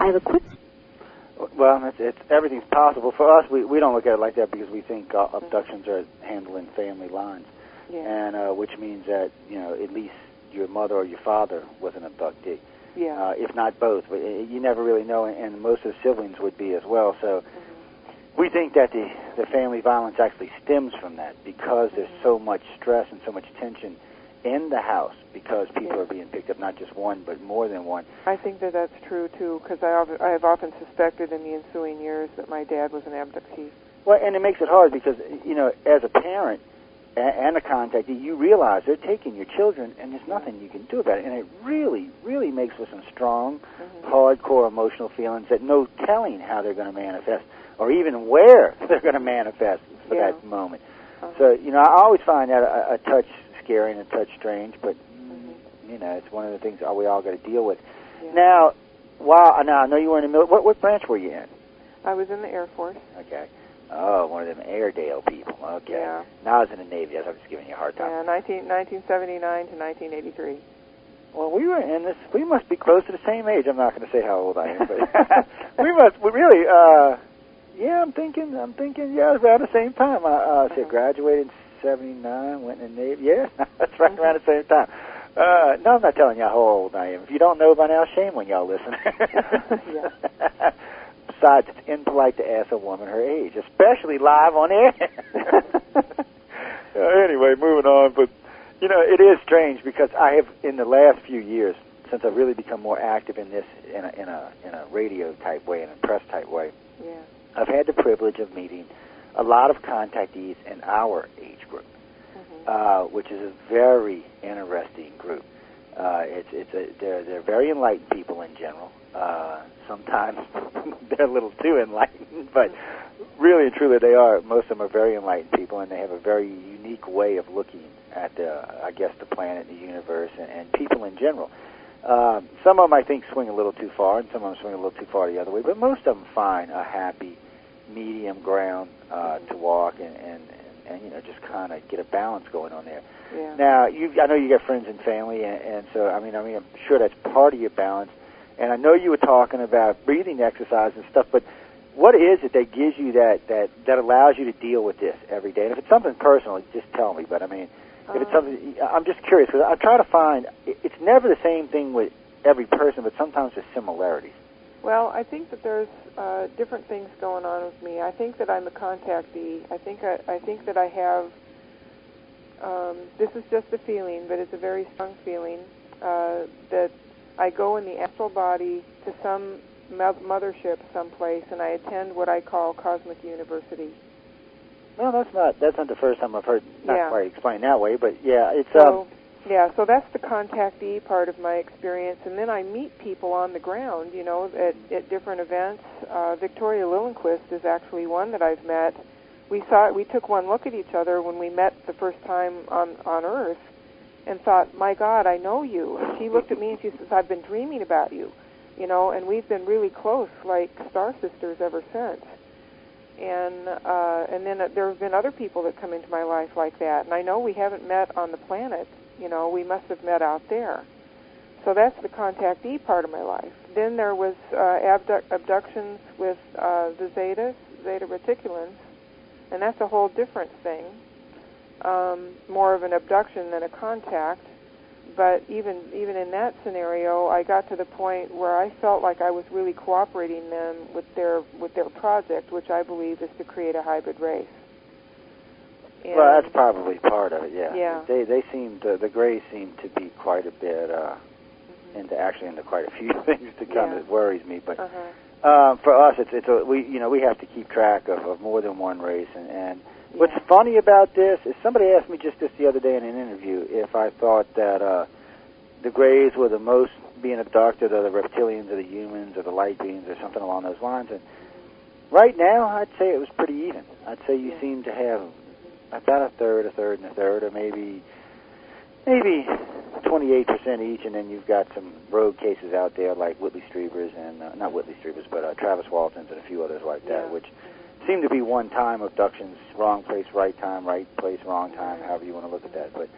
I have a quick... Well, everything's possible. For us, we don't look at it like that because we think abductions are handled in family lines, and which means that, at least your mother or your father was an abductee. Yeah. If not both. But you never really know, and most of the siblings would be as well. So we think that the family violence actually stems from that because there's so much stress and so much tension in the house because people are being picked up, not just one, but more than one. I think that that's true, too, because I have often suspected in the ensuing years that my dad was an abductee. Well, and it makes it hard because, as a parent and a contactee, you realize they're taking your children, and there's nothing you can do about it. And it really, really makes for some strong, hardcore emotional feelings that no telling how they're going to manifest or even where they're going to manifest for that moment. So, I always find that a touch scary and a touch strange, but, it's one of the things that we all got to deal with. Yeah. Now, I know you were in the military. What branch were you in? I was in the Air Force. Okay. Oh, one of them Airedale people. Okay. Yeah. Now I was in the Navy. I was just giving you a hard time. Yeah, 1979 to 1983. Well, we were in this. We must be close to the same age. I'm not going to say how old I am, but we really. I'm thinking. Yeah, around the same time. I graduated in 79. Went in the Navy. Yeah, that's right around the same time. No, I'm not telling you how old I am. If you don't know by now, shame on y'all listening. Besides, it's impolite to ask a woman her age, especially live on air. Anyway, moving on. But, it is strange because I have, in the last few years, since I've really become more active in this, in a radio type way, in a press type way, I've had the privilege of meeting a lot of contactees in our age group, which is a very interesting group. They're very enlightened people in general. Sometimes they're a little too enlightened, but really and truly they are. Most of them are very enlightened people, and they have a very unique way of looking at the planet, the universe, and people in general. Some of them, I think, swing a little too far, and some of them swing a little too far the other way, but most of them find a happy medium ground to walk and just kind of get a balance going on there. Yeah. Now, I know you got friends and family, and so I'm sure that's part of your balance. And I know you were talking about breathing exercise and stuff, but what is it that gives you that allows you to deal with this every day? And if it's something personal, just tell me. But if it's something, I'm just curious because I try to find it's never the same thing with every person, but sometimes there's similarities. Well, I think that there's different things going on with me. I think that I'm a contactee. I think that I have. This is just a feeling, but it's a very strong feeling that I go in the astral body to some mothership someplace, and I attend what I call Cosmic University. Well, that's not the first time I've heard quite explained that way, but it's so that's the contactee part of my experience, and then I meet people on the ground, at different events. Victoria Lillenquist is actually one that I've met. We took one look at each other when we met the first time on Earth, and thought, my God, I know you. And she looked at me and she says, I've been dreaming about you, and we've been really close, like star sisters ever since. And then there have been other people that come into my life like that, and I know we haven't met on the planet. We must have met out there. So that's the contactee part of my life. Then there was abductions with the Zeta Reticulans, and that's a whole different thing. More of an abduction than a contact. But even in that scenario, I got to the point where I felt like I was really cooperating them with their project, which I believe is to create a hybrid race. And well, that's probably part of it. Yeah. They seem the Greys seem to be quite a bit into quite a few things that kind of worries me. But for us, we have to keep track of more than one race. And what's funny about this is somebody asked me just this the other day in an interview if I thought that the Greys were the most being abducted, or the reptilians, or the humans, or the light beings, or something along those lines. And right now, I'd say it was pretty even. I'd say you seem to have about a third, and a third, or maybe 28% each, and then you've got some rogue cases out there like Whitley Strieber's and not Whitley Strieber's, but Travis Walton's and a few others like that, which seem to be one-time abductions, wrong place, right time, right place, wrong time, however you want to look at that. But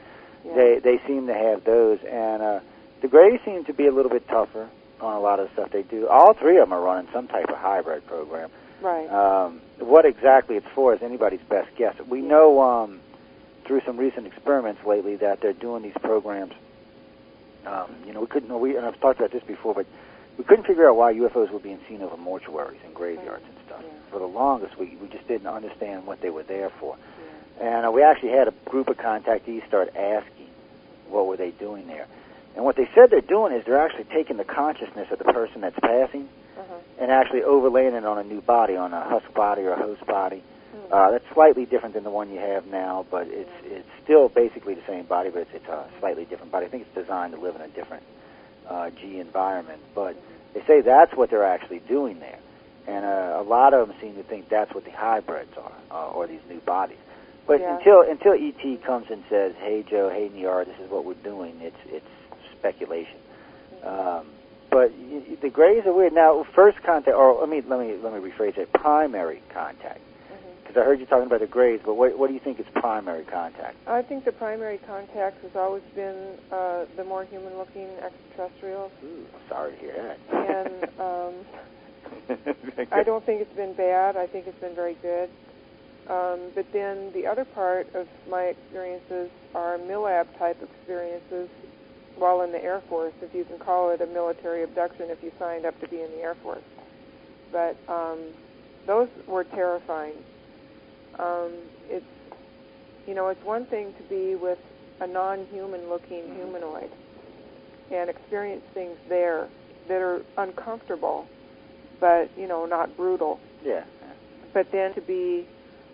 they seem to have those, and the Greys seem to be a little bit tougher. on a lot of the stuff they do. All three of them are running some type of hybrid program. Right. What exactly it's for is anybody's best guess. We know through some recent experiments lately that they're doing these programs. We couldn't. And I've talked about this before, but we couldn't figure out why UFOs were being seen over mortuaries and graveyards and stuff. Yeah. For the longest, we just didn't understand what they were there for. Yeah. And we actually had a group of contactees start asking what were they doing there. And what they said they're doing is they're actually taking the consciousness of the person that's passing and actually overlaying it on a new body, on a husk body or a host body. That's slightly different than the one you have now, but it's still basically the same body, but it's a slightly different body. I think it's designed to live in a different G environment. But they say that's what they're actually doing there. And a lot of them seem to think that's what the hybrids are, or these new bodies. But until E.T. comes and says, "Hey Joe, hey Niara, this is what we're doing," it's speculation. But the Greys are weird. Now, first contact, or let me rephrase it: primary contact. Because I heard you talking about the Greys, but what do you think is primary contact? I think the primary contact has always been the more human-looking extraterrestrials. Ooh, sorry to hear that. And I don't think it's been bad. I think it's been very good. But then the other part of my experiences are MILAB-type experiences while in the Air Force, if you can call it a military abduction if you signed up to be in the Air Force. But those were terrifying. It's one thing to be with a non-human-looking humanoid and experience things there that are uncomfortable, but, not brutal. Yeah. But then to be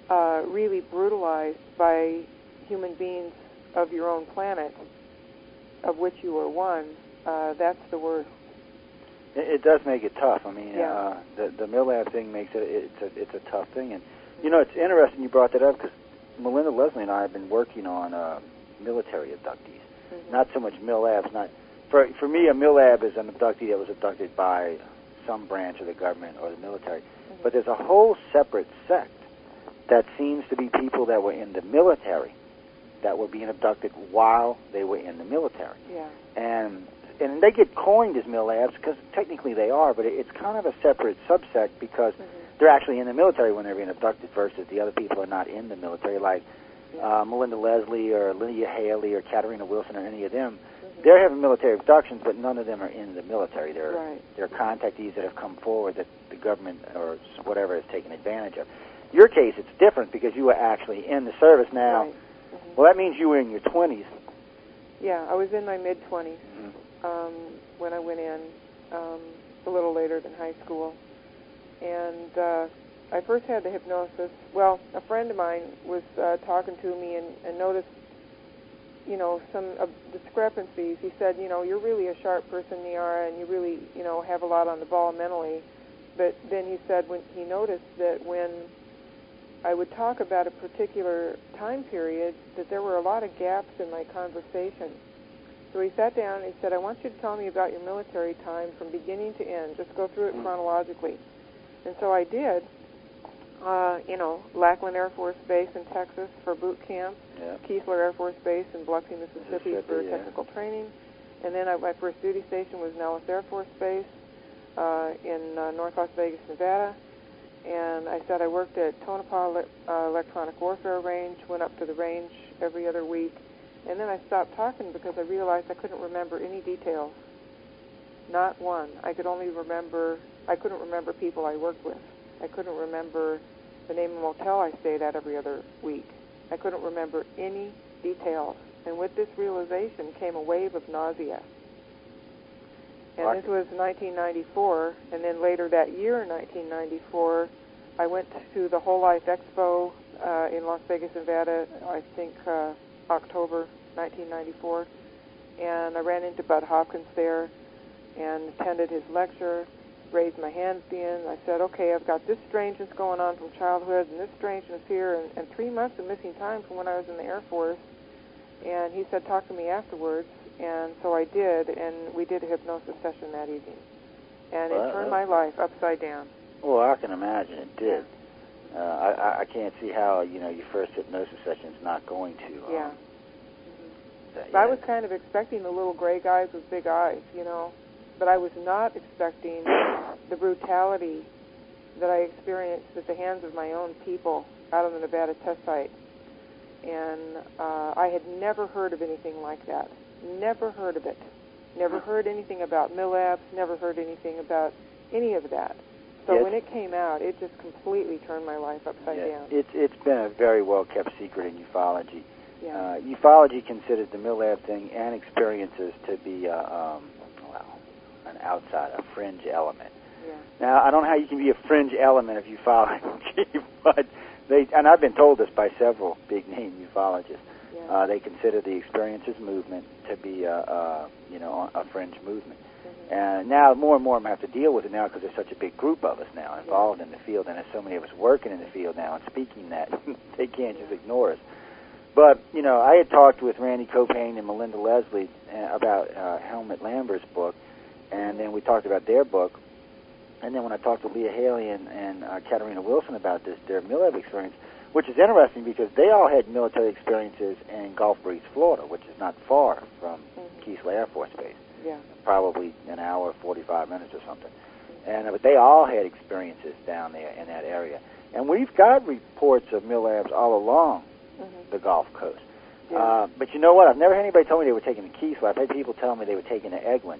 really brutalized by human beings of your own planet, of which you are one, that's the worst. It does make it tough. I mean, the MILAB thing makes it's a tough thing. And, it's interesting you brought that up because Melinda Leslie and I have been working on military abductees. Not so much MILABs. For me, a MILAB is an abductee that was abducted by some branch of the government or the military. But there's a whole separate sect that seems to be people that were in the military that were being abducted while they were in the military. Yeah. And they get coined as MILABs because technically they are, but it's kind of a separate subsect because they're actually in the military when they're being abducted versus the other people are not in the military, like Melinda Leslie or Lydia Haley or Katarina Wilson or any of them. They're having military abductions, but none of them are in the military. They're contactees that have come forward that the government or whatever has taken advantage of. Your case, it's different because you were actually in the service now. Right. Well, that means you were in your 20s. Yeah, I was in my mid-20s when I went in, a little later than high school. And I first had the hypnosis. Well, a friend of mine was talking to me and noticed, some discrepancies. He said, you're really a sharp person, Niara, and you really, have a lot on the ball mentally. But then he said when he noticed that when I would talk about a particular time period, that there were a lot of gaps in my conversation. So he sat down and he said, I want you to tell me about your military time from beginning to end. Just go through it chronologically. And so I did. Lackland Air Force Base in Texas for boot camp, Keesler Air Force Base in Biloxi, Mississippi for technical training. And then my first duty station was Nellis Air Force Base in North Las Vegas, Nevada. And I said I worked at Tonopah Electronic Warfare Range, went up to the range every other week. And then I stopped talking because I realized I couldn't remember any details. Not one. I couldn't remember people I worked with. I couldn't remember the name of the motel I stayed at every other week. I couldn't remember any details. And with this realization came a wave of nausea. And this was 1994, and then later that year, in 1994, I went to the Whole Life Expo in Las Vegas, Nevada, I think October 1994, and I ran into Bud Hopkins there and attended his lecture, raised my hand at the end. I said, okay, I've got this strangeness going on from childhood and this strangeness here, and 3 months of missing time from when I was in the Air Force. And he said, talk to me afterwards. And so I did, and we did a hypnosis session that evening. And it turned my life upside down. Well, I can imagine it did. I can't see how, your first hypnosis session is not going to. I was kind of expecting the little gray guys with big eyes, but I was not expecting the brutality that I experienced at the hands of my own people out on the Nevada test site. And I had never heard of anything like that. Never heard of it. Never heard anything about MILABs, never heard anything about any of that. So when it came out, it just completely turned my life upside down. It's been a very well-kept secret in ufology. Yeah. Ufology considers the MILAB thing and experiences to be an outside, a fringe element. Yeah. Now, I don't know how you can be a fringe element of ufology, but and I've been told this by several big-name ufologists. Yeah. They consider the experiences movement to be a fringe movement. Mm-hmm. And now more and more I'm going to have to deal with it now because there's such a big group of us now involved in the field, and there's so many of us working in the field now and speaking that they can't just ignore us. But, I had talked with Randy Copain and Melinda Leslie about Helmut Lambert's book, and then we talked about their book. And then when I talked to Leah Haley and Katarina Wilson about their MILAB experience, which is interesting because they all had military experiences in Gulf Breeze, Florida, which is not far from Keesler Air Force Base. Yeah. Probably an hour, 45 minutes or something. And but they all had experiences down there in that area. And we've got reports of MILABs all along the Gulf Coast. Yeah. But you know what? I've never had anybody tell me they were taking the Keesler. I've had people tell me they were taking the Eglin,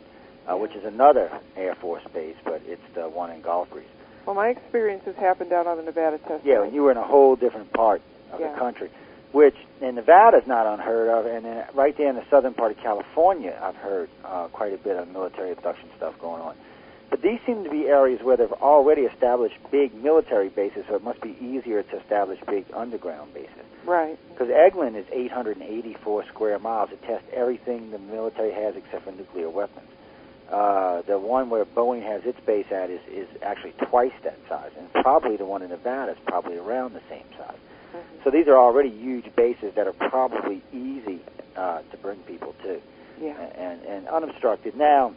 which is another Air Force base, but it's the one in Gulf Breeze. Well, my experiences happened out on the Nevada test. Yeah, and you were in a whole different part of the country, which in Nevada's not unheard of, and then right there in the southern part of California, I've heard quite a bit of military abduction stuff going on. But these seem to be areas where they've already established big military bases, so it must be easier to establish big underground bases. Right. Because Eglin is 884 square miles. It tests everything the military has except for nuclear weapons. The one where Boeing has its base at is actually twice that size, and probably the one in Nevada is probably around the same size. Mm-hmm. So these are already huge bases that are probably easy to bring people to, and unobstructed. Now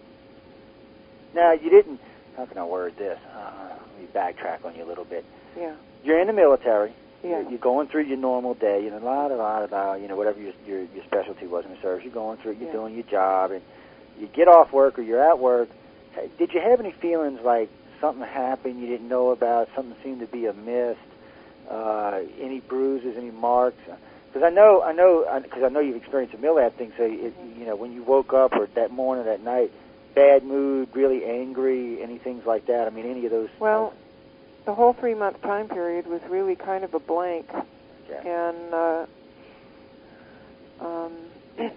you didn't. How can I word this? Let me backtrack on you a little bit. Yeah. You're in the military. Yeah. You're going through your normal day. Whatever your specialty was in the service. You're going through. You're doing your job, and you get off work or you're at work. Did you have any feelings like something happened you didn't know about, something seemed to be amiss, any bruises, any marks? Because I know you've experienced a MILAB thing, so when you woke up or that morning, that night, bad mood, really angry, any things like that? I mean, any of those? Well, the whole 3-month time period was really kind of a blank, and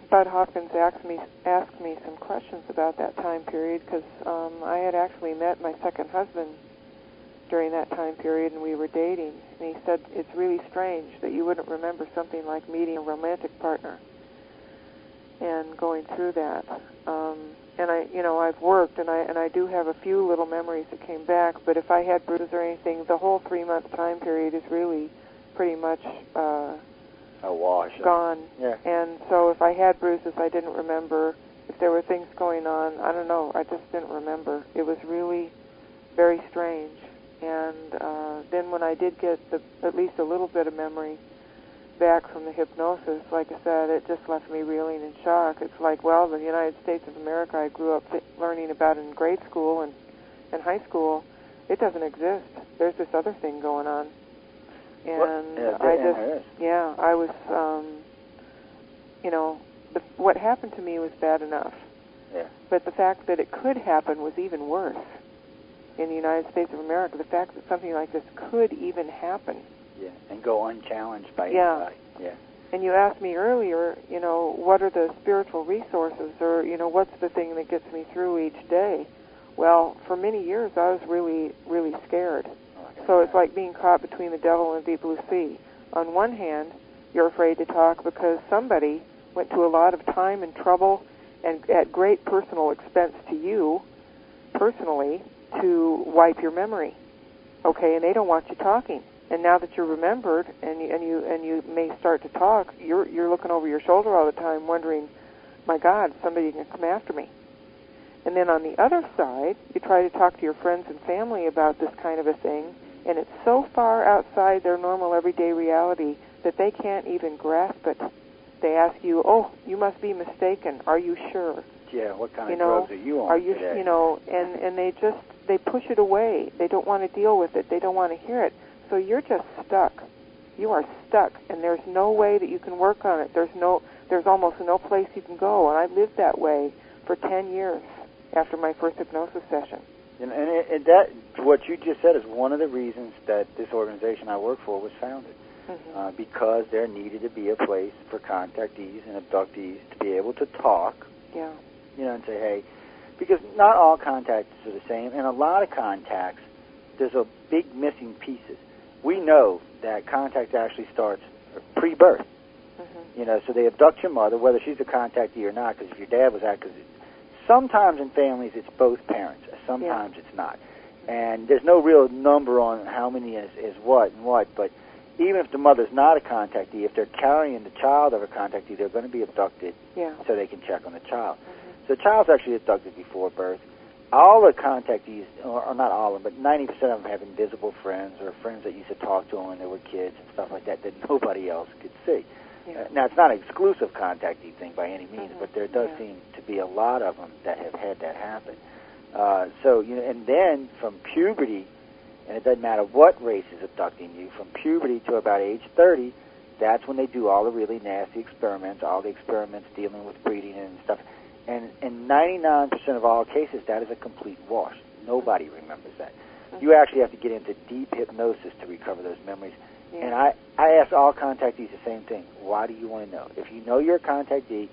Bud Hopkins asked me some questions about that time period because I had actually met my second husband during that time period, and we were dating. And he said, it's really strange that you wouldn't remember something like meeting a romantic partner and going through that. And I've worked, and I do have a few little memories that came back, but if I had bruises or anything, the whole 3-month time period is really pretty much a wash. Gone. Yeah. And so if I had bruises, I didn't remember. If there were things going on, I don't know, I just didn't remember. It was really very strange. And then when I did get at least a little bit of memory back from the hypnosis, like I said, it just left me reeling in shock. It's like, well, the United States of America I grew up learning about in grade school and high school, it doesn't exist. There's this other thing going on. And I was, what happened to me was bad enough. Yeah. But the fact that it could happen was even worse in the United States of America. The fact that something like this could even happen. Yeah, and go unchallenged by anybody. Yeah. And you asked me earlier, what are the spiritual resources, or, what's the thing that gets me through each day? Well, for many years I was really, really scared. So it's like being caught between the devil and the deep blue sea. On one hand, you're afraid to talk because somebody went to a lot of time and trouble and at great personal expense to you, personally, to wipe your memory. Okay, and they don't want you talking. And now that you're remembered and you may start to talk, you're looking over your shoulder all the time wondering, my God, somebody can come after me. And then on the other side, you try to talk to your friends and family about this kind of a thing, and it's so far outside their normal everyday reality that they can't even grasp it. They ask you, oh, you must be mistaken. Are you sure? Yeah, what kind of drugs are you on Are you, today? And they push it away. They don't want to deal with it. They don't want to hear it. So you're just stuck. You are stuck, and there's no way that you can work on it. There's almost no place you can go. And I lived that way for 10 years after my first hypnosis session. And that, what you just said, is one of the reasons that this organization I work for was founded. Mm-hmm. Because there needed to be a place for contactees and abductees to be able to talk. Yeah. And say, hey, because not all contacts are the same, and a lot of contacts, there's a big missing pieces. We know that contact actually starts pre-birth. Mm-hmm. So they abduct your mother, whether she's a contactee or not, because if your dad was active, sometimes in families it's both parents, sometimes it's not. And there's no real number on how many is what and what, but even if the mother's not a contactee, if they're carrying the child of a contactee, they're going to be abducted so they can check on the child. Mm-hmm. So the child's actually abducted before birth. All the contactees, or not all of them, but 90% of them have invisible friends or friends that used to talk to them when they were kids and stuff like that nobody else could see. Yeah. Now, it's not an exclusive contactee thing by any means, but there does seem to be a lot of them that have had that happen. And then from puberty, and it doesn't matter what race is abducting you, from puberty to about age 30, that's when they do all the really nasty experiments, all the experiments dealing with breeding and stuff. And in 99% of all cases, that is a complete wash. Nobody remembers that. You actually have to get into deep hypnosis to recover those memories. Yeah. And I ask all contactees the same thing. Why do you want to know? If you know you're a contactee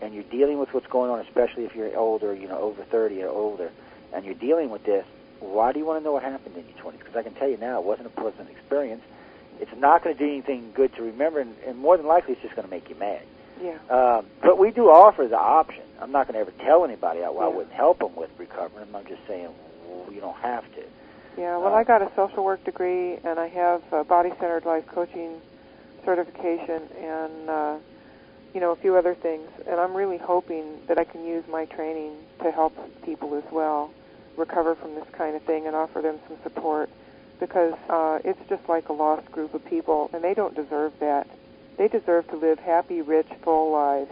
and you're dealing with what's going on, especially if you're older, over 30 or older, and you're dealing with this, why do you want to know what happened in your 20s? Because I can tell you now, it wasn't a pleasant experience. It's not going to do anything good to remember, and more than likely it's just going to make you mad. Yeah. But we do offer the option. I'm not going to ever tell anybody I wouldn't help them with recovering. I'm just saying, well, you don't have to. Yeah, well, I got a social work degree, and I have a body-centered life coaching certification, and, a few other things. And I'm really hoping that I can use my training to help people as well recover from this kind of thing and offer them some support, because it's just like a lost group of people, and they don't deserve that. They deserve to live happy, rich, full lives.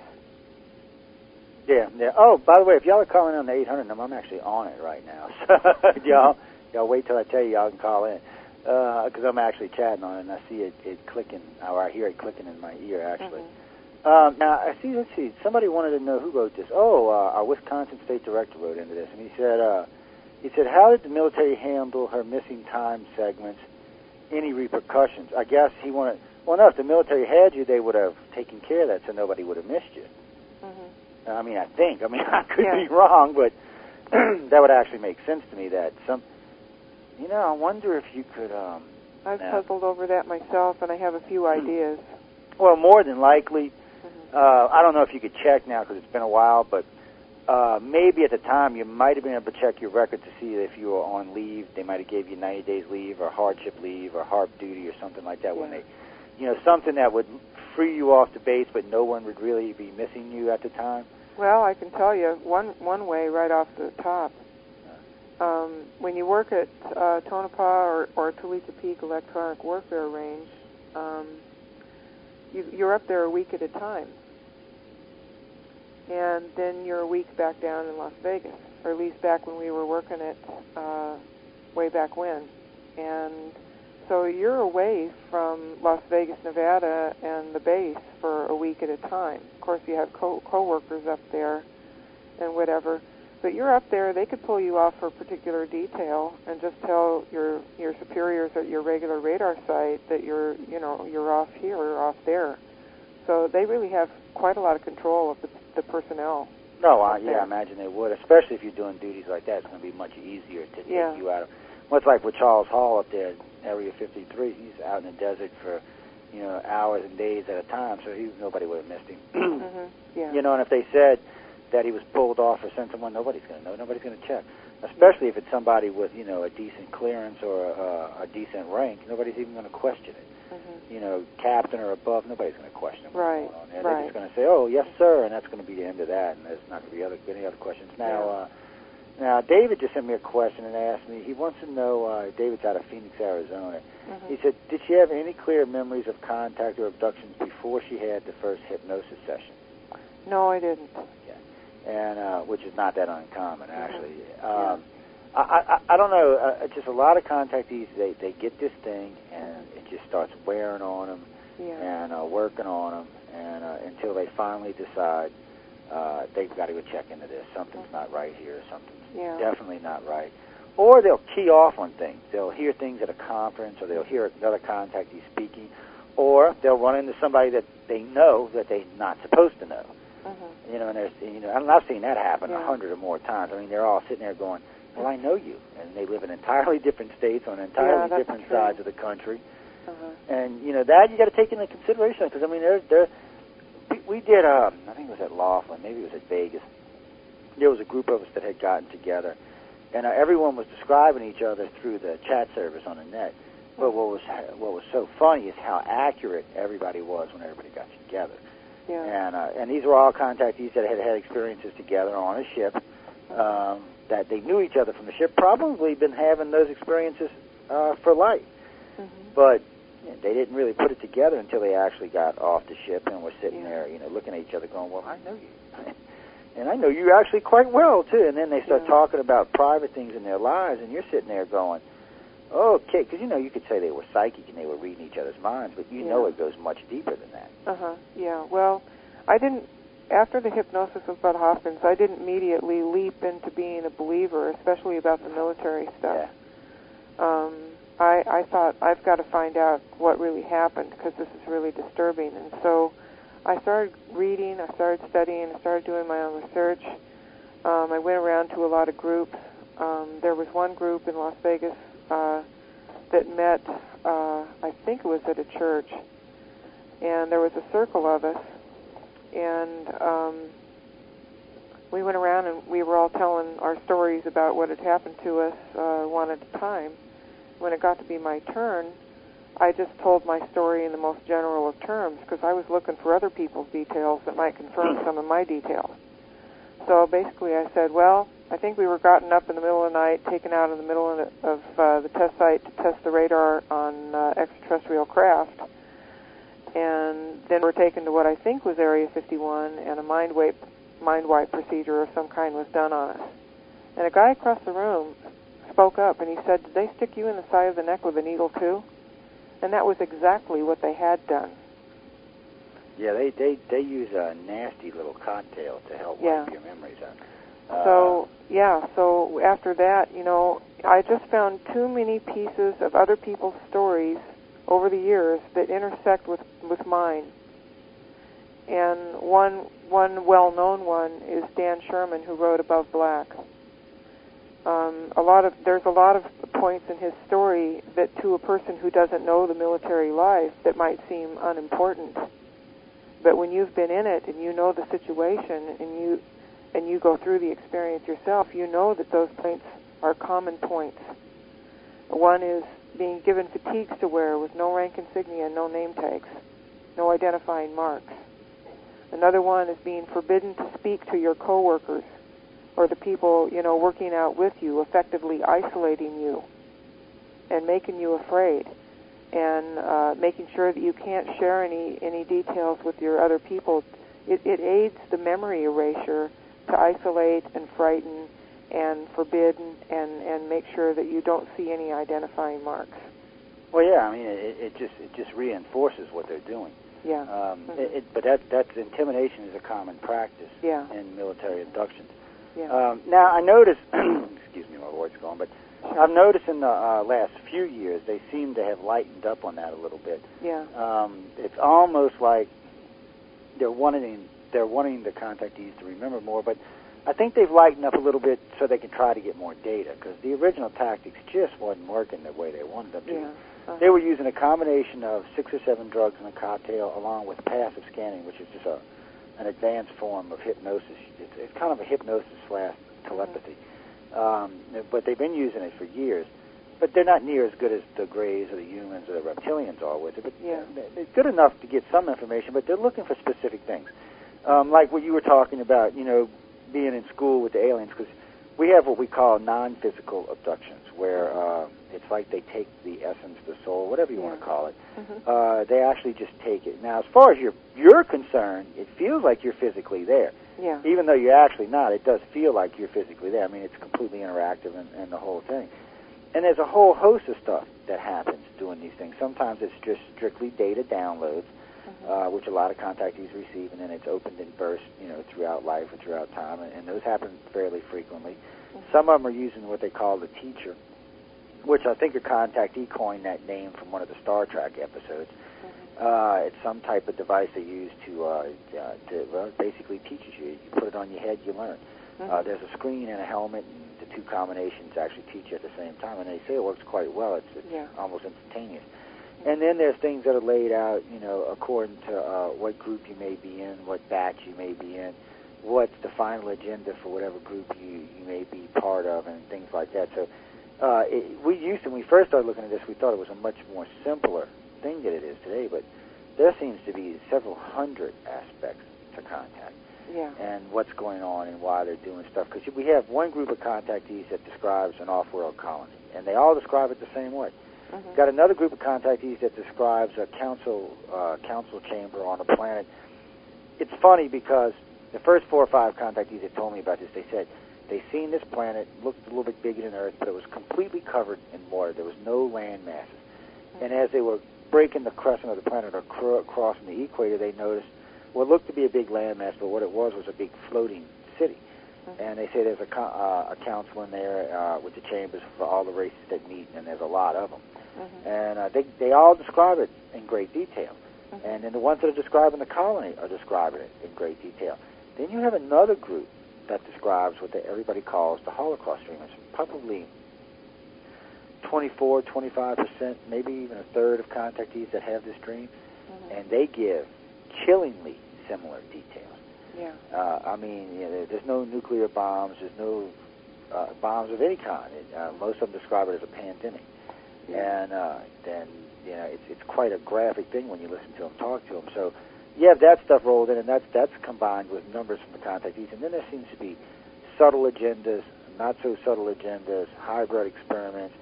Yeah. Oh, by the way, if y'all are calling on the 800 number, I'm actually on it right now. So y'all wait till I tell you y'all can call in, because I'm actually chatting on it, and I see it clicking, or I hear it clicking in my ear, actually. Mm-hmm. Now, let's see, somebody wanted to know who wrote this. Our Wisconsin State Director wrote into this, and he said, how did the military handle her missing time segments? Any repercussions? I guess he wanted... Well, no, if the military had you, they would have taken care of that so nobody would have missed you. Mm-hmm. I think. I could be wrong, but that would actually make sense to me that I wonder if you could... I've puzzled over that myself, and I have a few ideas. Well, more than likely, I don't know if you could check now because it's been a while, but maybe at the time you might have been able to check your record to see if you were on leave. They might have gave you 90 days leave or hardship leave or HARP duty or something like that when they... something that would free you off the base, but no one would really be missing you at the time? Well, I can tell you one way right off the top. When you work at Tonopah or Talitha Peak Electronic Warfare Range, you're up there a week at a time. And then you're a week back down in Las Vegas, or at least back when we were working it way back when. And so you're away from Las Vegas, Nevada, and the base for a week at a time. Of course, you have co-workers up there and whatever. But you're up there, they could pull you off for a particular detail and just tell your superiors at your regular radar site that you're off here or off there. So they really have quite a lot of control of the personnel. No, I imagine they would, especially if you're doing duties like that. It's going to be much easier to take you out of... Well, it's like with Charles Hall up there, Area 53. He's out in the desert for, hours and days at a time, so nobody would have missed him. Mm-hmm. Yeah. And if they said that he was pulled off or sent someone, nobody's going to know. Nobody's going to check, especially if it's somebody with, a decent clearance or a decent rank. Nobody's even going to question it. Mm-hmm. Captain or above, nobody's going to question what's going on there. They're just going to say, oh, yes, sir, and that's going to be the end of that, and there's not going to be any other questions. Now, David just sent me a question and asked me, he wants to know, David's out of Phoenix, Arizona. Mm-hmm. He said, did she have any clear memories of contact or abductions before she had the first hypnosis session? No, I didn't. Yeah. and which is not that uncommon, actually. I don't know. Just a lot of contactees, they get this thing, and it just starts wearing on them and working on them, and until they finally decide they've got to go check into this. Something's not right here. Something's definitely not right. Or they'll key off on things. They'll hear things at a conference, or they'll hear another contactee speaking, or they'll run into somebody that they know that they're not supposed to know. You know, and there's, and I've seen that happen 100 or more times. I mean, they're all sitting there going, well, I know you, and they live in entirely different states on entirely different sides of the country. And, that you got to take into consideration, because, I mean, we did, I think it was at Laughlin, maybe it was at Vegas. There was a group of us that had gotten together, and everyone was describing each other through the chat service on the net. But what was so funny is how accurate everybody was when everybody got together. And these were all contactees that had experiences together on a ship, that they knew each other from the ship, probably been having those experiences for life. But they didn't really put it together until they actually got off the ship and were sitting there, looking at each other going, well, I know you. And I know you actually quite well, too. And then they start talking about private things in their lives, and you're sitting there going, okay, because, you could say they were psychic and they were reading each other's minds, but it goes much deeper than that. Well, I didn't, after the hypnosis of Bud Hoffman's, I didn't immediately leap into being a believer, especially about the military stuff. I thought, I've got to find out what really happened, because this is really disturbing. And so I started reading, I started studying, I started doing my own research. I went around to a lot of groups. There was one group in Las Vegas that met, I think it was at a church, and there was a circle of us, and we went around and we were all telling our stories about what had happened to us one at a time. When it got to be my turn, I just told my story in the most general of terms, because I was looking for other people's details that might confirm some of my details. So basically I said, well, I think we were gotten up in the middle of the night, taken out in the middle of the test site to test the radar on extraterrestrial craft, and then we're taken to what I think was Area 51, and a mind wipe procedure of some kind was done on us. And a guy across the room spoke up, and he said, did they stick you in the side of the neck with a needle too? And that was exactly what they had done. Yeah, they use a nasty little cocktail to help wipe your memories out. So after that, I just found too many pieces of other people's stories over the years that intersect with mine. And one well-known one is Dan Sherman, who wrote Above Black. There's a lot of points in his story that, to a person who doesn't know the military life, that might seem unimportant. But when you've been in it and you know the situation and you go through the experience yourself, you know that those points are common points. One is being given fatigues to wear with no rank insignia, no name tags, no identifying marks. Another one is being forbidden to speak to your coworkers or the people, working out with you, effectively isolating you and making you afraid, and making sure that you can't share any details with your other people. It aids the memory erasure to isolate and frighten and forbid and make sure that you don't see any identifying marks. Well, yeah, I mean, it just reinforces what they're doing. Yeah. But that's intimidation is a common practice in military abductions. Yeah. Now, I noticed, excuse me, my voice is going, but I've noticed in the last few years they seem to have lightened up on that a little bit. Yeah. It's almost like they're wanting the contactees to remember more, but I think they've lightened up a little bit so they can try to get more data, because the original tactics just wasn't working the way they wanted them to. Yeah. They were using a combination of 6 or 7 drugs in a cocktail along with passive scanning, which is just an advanced form of hypnosis. It's kind of a hypnosis/telepathy. But they've been using it for years. But they're not near as good as the Greys or the humans or the reptilians are with it. But they're good enough to get some information, but they're looking for specific things. Like what you were talking about, being in school with the aliens, because we have what we call non-physical abductions, where it's like they take the essence, the soul, whatever you want to call it. They actually just take it. Now, as far as you're concerned, it feels like you're physically there. Yeah. Even though you're actually not, it does feel like you're physically there. I mean, it's completely interactive and the whole thing. And there's a whole host of stuff that happens doing these things. Sometimes it's just strictly data downloads, which a lot of contactees receive, and then it's opened in bursts, throughout life or throughout time, and those happen fairly frequently. Some of them are using what they call the teacher, which I think a contactee coined that name from one of the Star Trek episodes. It's some type of device they use to basically teaches you. You put it on your head, you learn. There's a screen and a helmet, and the two combinations actually teach you at the same time, and they say it works quite well. It's almost instantaneous. And then there's things that are laid out, according to what group you may be in, what batch you may be in, what's the final agenda for whatever group you may be part of, and things like that. So when we first started looking at this, we thought it was a much more simpler thing than it is today, but there seems to be several hundred aspects to contact. Yeah. And what's going on and why they're doing stuff. Because we have one group of contactees that describes an off-world colony, and they all describe it the same way. Got another group of contactees that describes a council chamber on a planet. It's funny because the first 4 or 5 contactees that told me about this, they said they seen this planet, looked a little bit bigger than Earth, but it was completely covered in water. There was no land masses. And as they were breaking the crescent of the planet or crossing the equator, they noticed what looked to be a big landmass, but what it was a big floating city. And they say there's a council in there with the chambers for all the races that meet, and there's a lot of them. And they all describe it in great detail. And then the ones that are describing the colony are describing it in great detail. Then you have another group that describes what everybody calls the Holocaust dream. It's probably 24, 25%, maybe even a third of contactees that have this dream, and they give chillingly similar details. Yeah. I mean, there's no nuclear bombs, there's no bombs of any kind. Most of them describe it as a pandemic. And then, it's quite a graphic thing when you listen to them talk to them. So you have that stuff rolled in, and that's combined with numbers from the contactees. And then there seems to be subtle agendas, not so subtle agendas, hybrid experiments,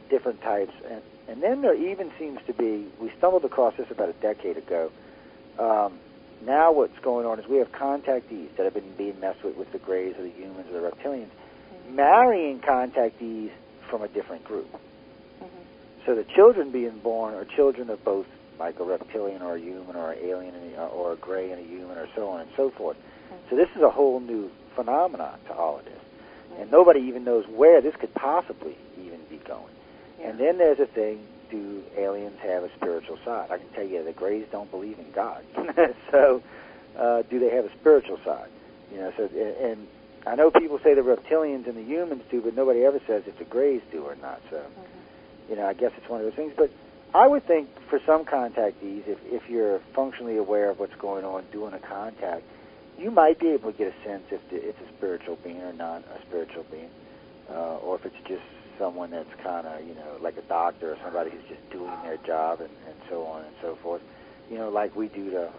different types. And then there even seems to be, we stumbled across this about a decade ago. Now what's going on is we have contactees that have been being messed with the Greys or the humans or the reptilians, marrying contactees from a different group. So the children being born are children of both, like a reptilian or a human or an alien or a Grey and a human or so on and so forth. So this is a whole new phenomenon to all of this. And nobody even knows where this could possibly even be going. And then there's a thing, do aliens have a spiritual side? I can tell you the Greys don't believe in God. So do they have a spiritual side? So and I know people say the reptilians and the humans do, but nobody ever says if the Greys do or not. So, I guess it's one of those things. But I would think for some contactees, if you're functionally aware of what's going on doing a contact, you might be able to get a sense if it's a spiritual being or not a spiritual being, or if it's just someone that's kind of, like a doctor or somebody who's just doing their job and so on and so forth. Like we do to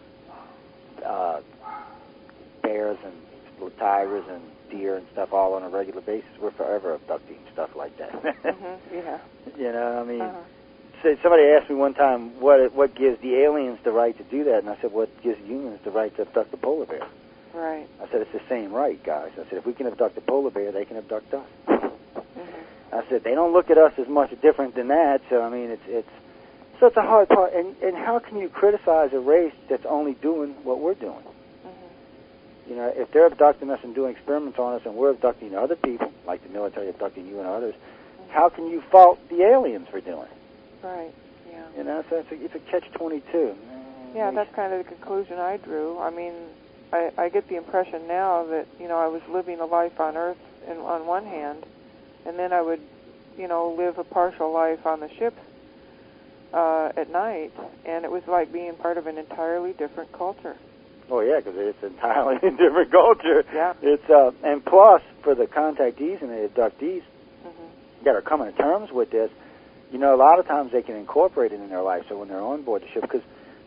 bears and tigers and deer and stuff all on a regular basis. We're forever abducting stuff like that. So somebody asked me one time what gives the aliens the right to do that, and I said, what gives humans the right to abduct the polar bear? Right. I said, it's the same right, guys. I said, if we can abduct the polar bear, they can abduct us. I said, they don't look at us as much different than that, so, I mean, it's a hard part. And how can you criticize a race that's only doing what we're doing? If they're abducting us and doing experiments on us and we're abducting other people, like the military abducting you and others, how can you fault the aliens for doing it? Right, yeah. So it's a catch-22. Yeah, that's kind of the conclusion I drew. I mean, I get the impression now that, I was living a life on Earth on one hand, and then I would, live a partial life on the ship at night, and it was like being part of an entirely different culture. Oh, yeah, because it's entirely a different culture. Yeah. It's and plus, for the contactees and the abductees that are coming to terms with this, a lot of times they can incorporate it in their life. So when they're on board the ship, because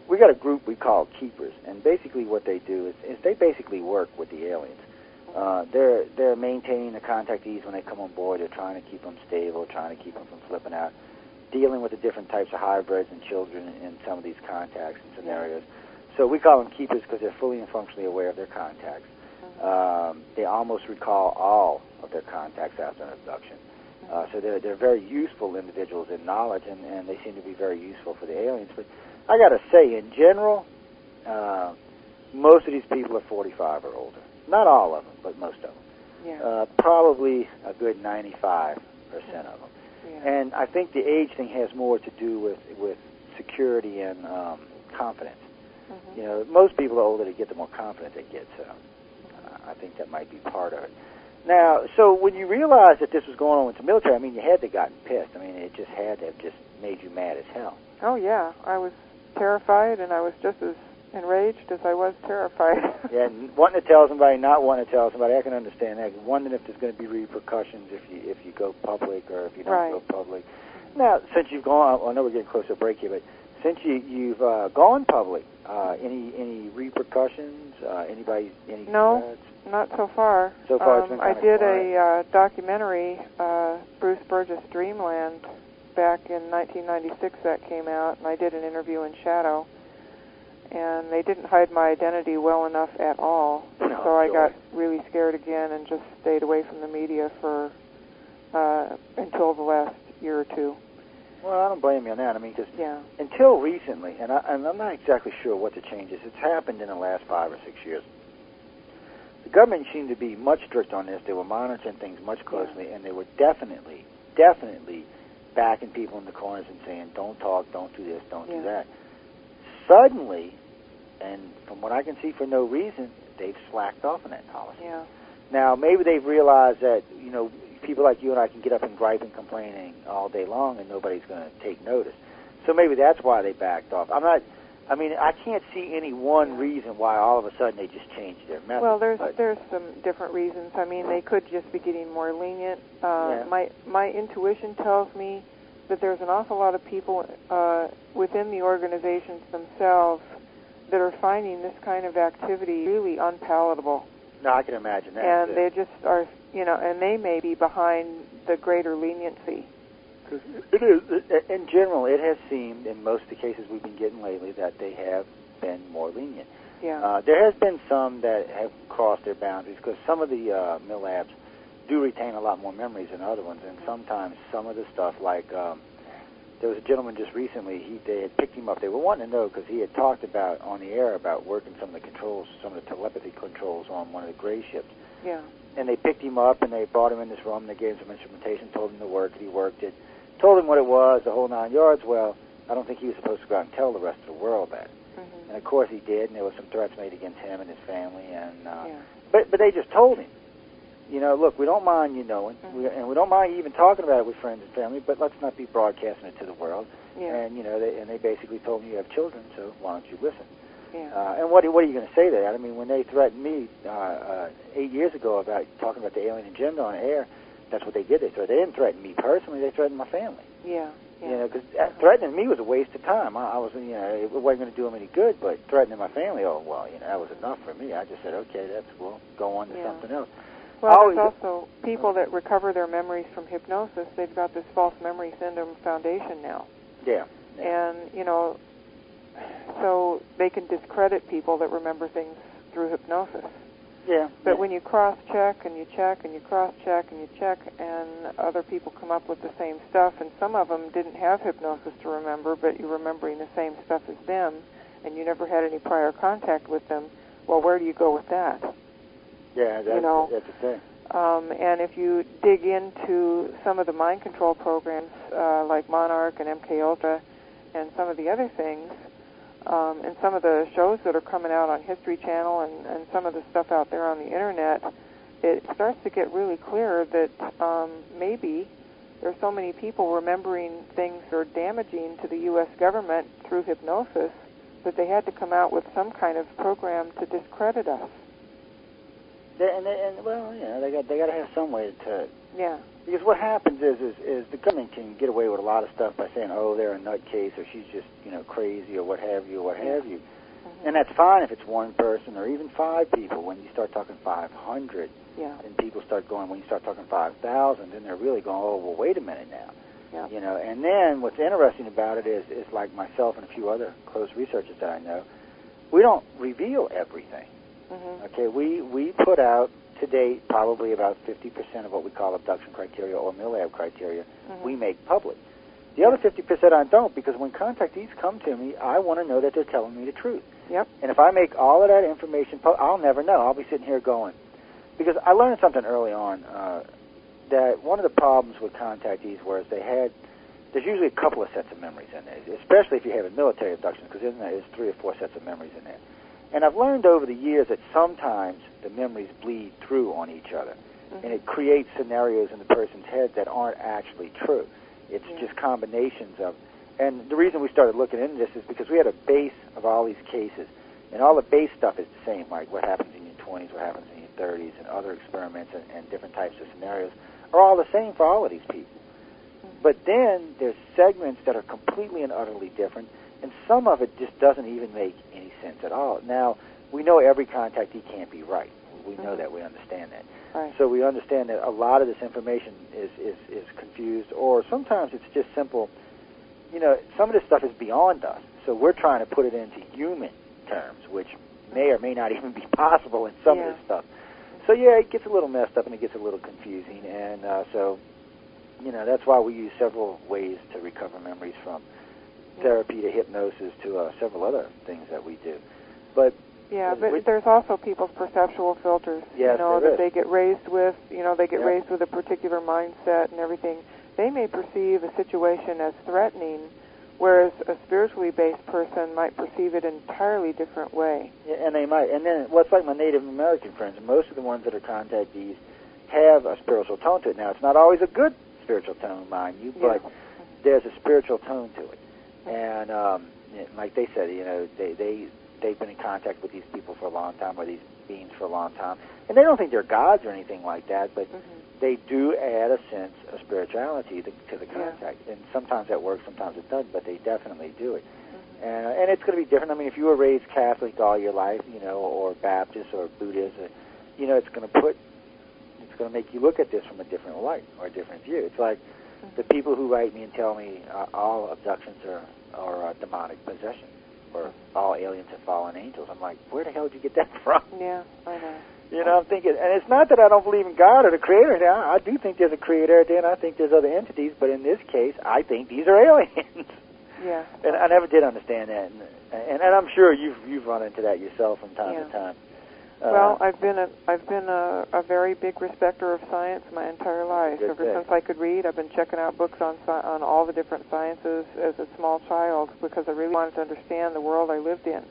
we got a group we call keepers, and basically what they do is they basically work with the aliens. They're maintaining the contactees when they come on board. They're trying to keep them stable, trying to keep them from flipping out, dealing with the different types of hybrids and children in some of these contacts and scenarios. So we call them keepers because they're fully and functionally aware of their contacts. They almost recall all of their contacts after an abduction. So they're very useful individuals in knowledge, and they seem to be very useful for the aliens. But I got to say, in general, most of these people are 45 or older. Not all of them, but most of them. Yeah. Probably a good 95% of them. Yeah. And I think the age thing has more to do with security and confidence. You know, most people the older they get, the more confident they get. So I think that might be part of it. Now, so when you realized that this was going on with the military, I mean, you had to have gotten pissed. I mean, it just had to have just made you mad as hell. Oh, yeah. I was terrified, and I was just as enraged as I was terrified. Yeah, wanting to tell somebody, not wanting to tell somebody, I can understand that. Wondering if there's going to be repercussions if you go public or if you don't go public. Now, since you've gone, I know we're getting close to a break here, but since you've gone public, any repercussions? Any No, threats? not so far. So far, it's been I kind of did quiet. a documentary, Bruce Burgess' Dreamland, back in 1996 that came out, and I did an interview in shadow. And they didn't hide my identity well enough at all, so I got really scared again and just stayed away from the media for until the last year or two. Well, I don't blame you on that. I mean, because yeah. until recently, and I'm not exactly sure what the change is. It's happened in the last 5 or 6 years. The government seemed to be much strict on this. They were monitoring things much closely, and they were definitely backing people in the corners and saying, don't talk, don't do this, don't do that. Suddenly, and from what I can see for no reason, they've slacked off on that policy. Yeah. Now, maybe they've realized that, you know, people like you and I can get up and gripe and complaining all day long and nobody's going to take notice. So maybe that's why they backed off. I can't see any one reason why all of a sudden they just changed their method. Well, there's some different reasons. I mean, they could just be getting more lenient. My intuition tells me that there's an awful lot of people within the organizations themselves that are finding this kind of activity really unpalatable. No, I can imagine that. And they just are, and they may be behind the greater leniency. It is. In general, it has seemed, in most of the cases we've been getting lately, that they have been more lenient. Yeah. There has been some that have crossed their boundaries, because some of the mill labs do retain a lot more memories than other ones, and sometimes some of the stuff, like there was a gentleman just recently, they had picked him up. They were wanting to know, because he had talked about on the air about working some of the controls, some of the telepathy controls on one of the gray ships. Yeah. And they picked him up, and they brought him in this room, and they gave him some instrumentation, told him to work it, he worked it, told him what it was, the whole 9 yards. Well, I don't think he was supposed to go out and tell the rest of the world that. Mm-hmm. And of course he did, and there were some threats made against him and his family, and but they just told him, look, we don't mind you knowing, and we don't mind you even talking about it with friends and family, but let's not be broadcasting it to the world. Yeah. And they basically told me you have children, so why don't you listen? Yeah. And what are you going to say to that? I mean, when they threatened me 8 years ago about talking about the alien agenda on air, that's what they did. They didn't threaten me personally. They threatened my family. Yeah. Because threatening me was a waste of time. I was, it wasn't going to do them any good. But threatening my family, that was enough for me. I just said, okay, we'll go on to something else. Well, there's also people that recover their memories from hypnosis. They've got this false memory syndrome foundation now. Yeah. And so they can discredit people that remember things through hypnosis. Yeah. But when you cross-check and you check and you cross-check and you check, and other people come up with the same stuff, and some of them didn't have hypnosis to remember, but you're remembering the same stuff as them, and you never had any prior contact with them, well, where do you go with that? Yeah, that's the thing. And if you dig into some of the mind control programs like Monarch and MK Ultra and some of the other things, and some of the shows that are coming out on History Channel and some of the stuff out there on the Internet, it starts to get really clear that maybe there's so many people remembering things that are damaging to the U.S. government through hypnosis that they had to come out with some kind of program to discredit us. They got to have some way to. Yeah. Because what happens is the government can get away with a lot of stuff by saying, oh, they're a nutcase, or she's just crazy, or what have you, Mm-hmm. And that's fine if it's one person or even 5 people. When you start talking 500, and people start going, when you start talking 5,000, then they're really going, oh, well, wait a minute now. Yeah. And then what's interesting about it is like myself and a few other close researchers that I know, we don't reveal everything. Okay, we put out to date probably about 50% of what we call abduction criteria or MILAB criteria we make public. The other 50% I don't, because when contactees come to me, I want to know that they're telling me the truth. Yep. And if I make all of that information, I'll never know. I'll be sitting here going, because I learned something early on that one of the problems with contactees was there's usually a couple of sets of memories in there, especially if you have a military abduction, because there's 3 or 4 sets of memories in there. And I've learned over the years that sometimes the memories bleed through on each other, and it creates scenarios in the person's head that aren't actually true. It's just combinations of, and the reason we started looking into this is because we had a base of all these cases, and all the base stuff is the same, like what happens in your 20s, what happens in your 30s, and other experiments and different types of scenarios are all the same for all of these people. But then there's segments that are completely and utterly different, and some of it just doesn't even make any sense at all. Now, we know every contactee can't be right. We know that. We understand that. Right. So we understand that a lot of this information is confused, or sometimes it's just simple. You know, some of this stuff is beyond us, so we're trying to put it into human terms, which may or may not even be possible in some of this stuff. So, yeah, it gets a little messed up and it gets a little confusing, and so, you know, that's why we use several ways to recover memories, from therapy to hypnosis to several other things that we do. But there's also people's perceptual filters, that they get raised with. They get raised with a particular mindset and everything. They may perceive a situation as threatening, whereas a spiritually based person might perceive it an entirely different way. Yeah, and they might. And then, what's like my Native American friends, most of the ones that are contactees have a spiritual tone to it. Now, it's not always a good spiritual tone, mind you, but there's a spiritual tone to it. And like they said, they've been in contact with these people for a long time, or these beings for a long time, and they don't think they're gods or anything like that, but they do add a sense of spirituality to the contact. And sometimes that works, sometimes it doesn't, but they definitely do it. And it's going to be different. I mean, if you were raised Catholic all your life, or Baptist or Buddhist, it's going to make you look at this from a different light or a different view. It's like the people who write me and tell me all abductions are demonic possession, or all aliens are fallen angels. I'm like, where the hell did you get that from? Yeah, I know. I'm thinking, and it's not that I don't believe in God or the Creator. Now, I do think there's a Creator there, and I think there's other entities, but in this case, I think these are aliens. Yeah. And I never did understand that, and I'm sure you've run into that yourself from time to time. Well, I've been a very big respecter of science my entire life. Ever since I could read, I've been checking out books on all the different sciences as a small child, because I really wanted to understand the world I lived in.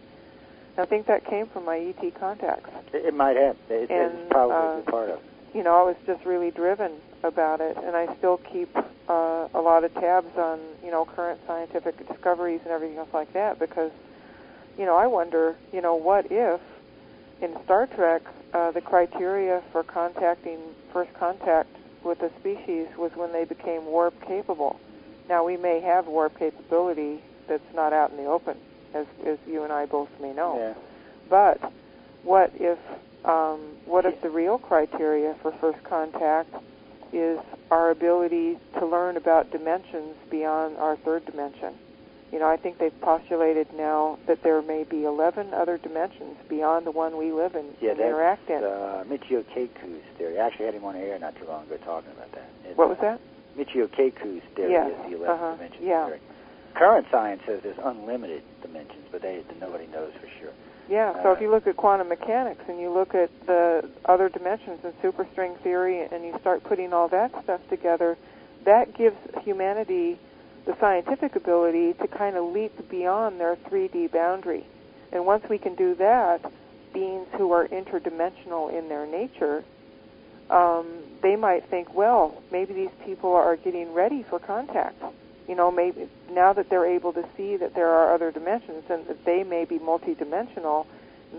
And I think that came from my ET contacts. It might have. It's probably a part of it. I was just really driven about it, and I still keep a lot of tabs on current scientific discoveries and everything else like that, because I wonder what if in Star Trek the criteria for contacting first contact with a species was when they became warp capable. Now, we may have warp capability that's not out in the open, as you and I both may know. Yeah. But what if the real criteria for first contact is our ability to learn about dimensions beyond our third dimension? I think they've postulated now that there may be 11 other dimensions beyond the one we live in and interact in. Michio Kaku's theory. I actually had him on air not too long ago talking about that. What was that? Michio Kaku's theory is the 11 dimensions theory. Current science says there's unlimited dimensions, but nobody knows for sure. Yeah, so if you look at quantum mechanics and you look at the other dimensions in superstring theory and you start putting all that stuff together, that gives humanity the scientific ability to kind of leap beyond their 3D boundary. And once we can do that, beings who are interdimensional in their nature, they might think, well, maybe these people are getting ready for contact. Maybe now that they're able to see that there are other dimensions and that they may be multidimensional,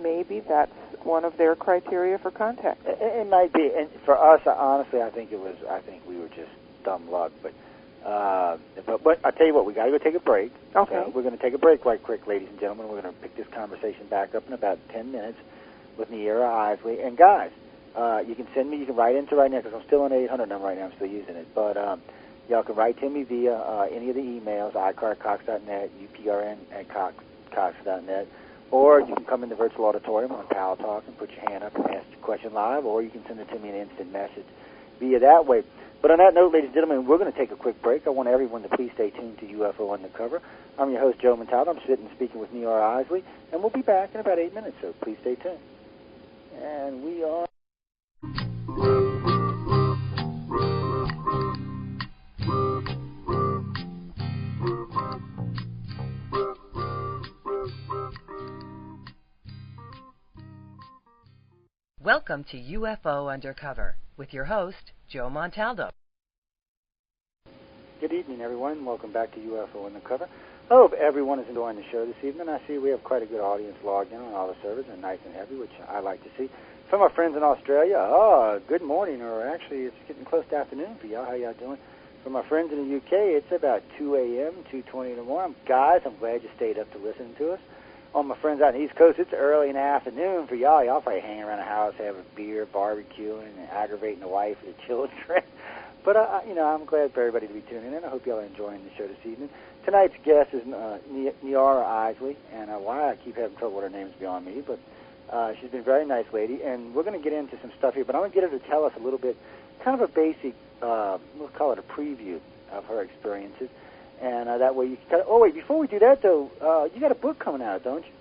maybe that's one of their criteria for contact. It might be. And for us, honestly, I think we were just dumb luck, but I tell you what, we got to go take a break. Okay. So we're going to take a break right quick, ladies and gentlemen. We're going to pick this conversation back up in about 10 minutes with Niara Isley. And guys, you can write into right now, because I'm still on the 800 number right now. I'm still using it. But y'all can write to me via any of the emails, icar@cox.net, uprn@cox.net, Or you can come in the virtual auditorium on Pal Talk and put your hand up and ask your question live, or you can send it to me in an instant message via that way. But on that note, ladies and gentlemen, we're going to take a quick break. I want everyone to please stay tuned to UFO Undercover. I'm your host, Joe Montaldo. I'm sitting speaking with Niara Isley, and we'll be back in about 8 minutes, so please stay tuned. And we are... Welcome to UFO Undercover with your host, Joe Montaldo. Good evening, everyone. Welcome back to UFO Undercover. I hope everyone is enjoying the show this evening. I see we have quite a good audience logged in on all the servers, and nice and heavy, which I like to see. Some of our friends in Australia, good morning, or actually it's getting close to afternoon for y'all. How y'all doing? From our friends in the UK, it's about 2 a.m., 2:20 in the morning. Guys, I'm glad you stayed up to listen to us. All my friends out on the East Coast, it's early in the afternoon for y'all. Y'all probably hanging around the house, having beer, barbecuing, and aggravating the wife and the children. But, I'm glad for everybody to be tuning in. I hope y'all are enjoying the show this evening. Tonight's guest is Niara Isley, and why I keep having trouble with her name's beyond me, but she's been a very nice lady, and we're going to get into some stuff here, but I'm going to get her to tell us a little bit, kind of a basic, we'll call it a preview of her experiences. And that way you can oh, wait, before we do that, though, you got a book coming out, don't you?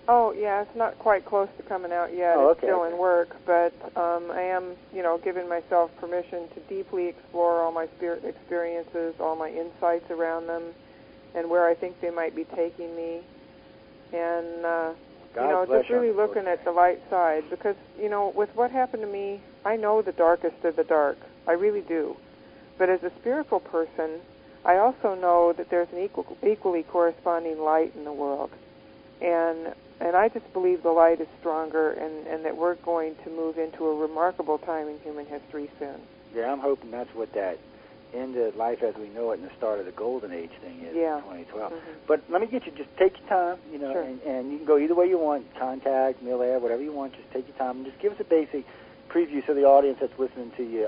Oh, yeah, it's not quite close to coming out yet. Oh, okay, it's still in work, but I am, giving myself permission to deeply explore all my spirit experiences, all my insights around them, and where I think they might be taking me. And, just really looking at the light side, because, with what happened to me, I know the darkest of the dark. I really do. But as a spiritual person, I also know that there's an equally corresponding light in the world, and I just believe the light is stronger, and that we're going to move into a remarkable time in human history soon. Yeah, I'm hoping that's what that end of life as we know it and the start of the golden age thing is in 2012. Mm-hmm. But let me get you, just take your time, sure. and you can go either way you want, contact, mail air, whatever you want, just take your time, and just give us a basic preview so the audience that's listening to you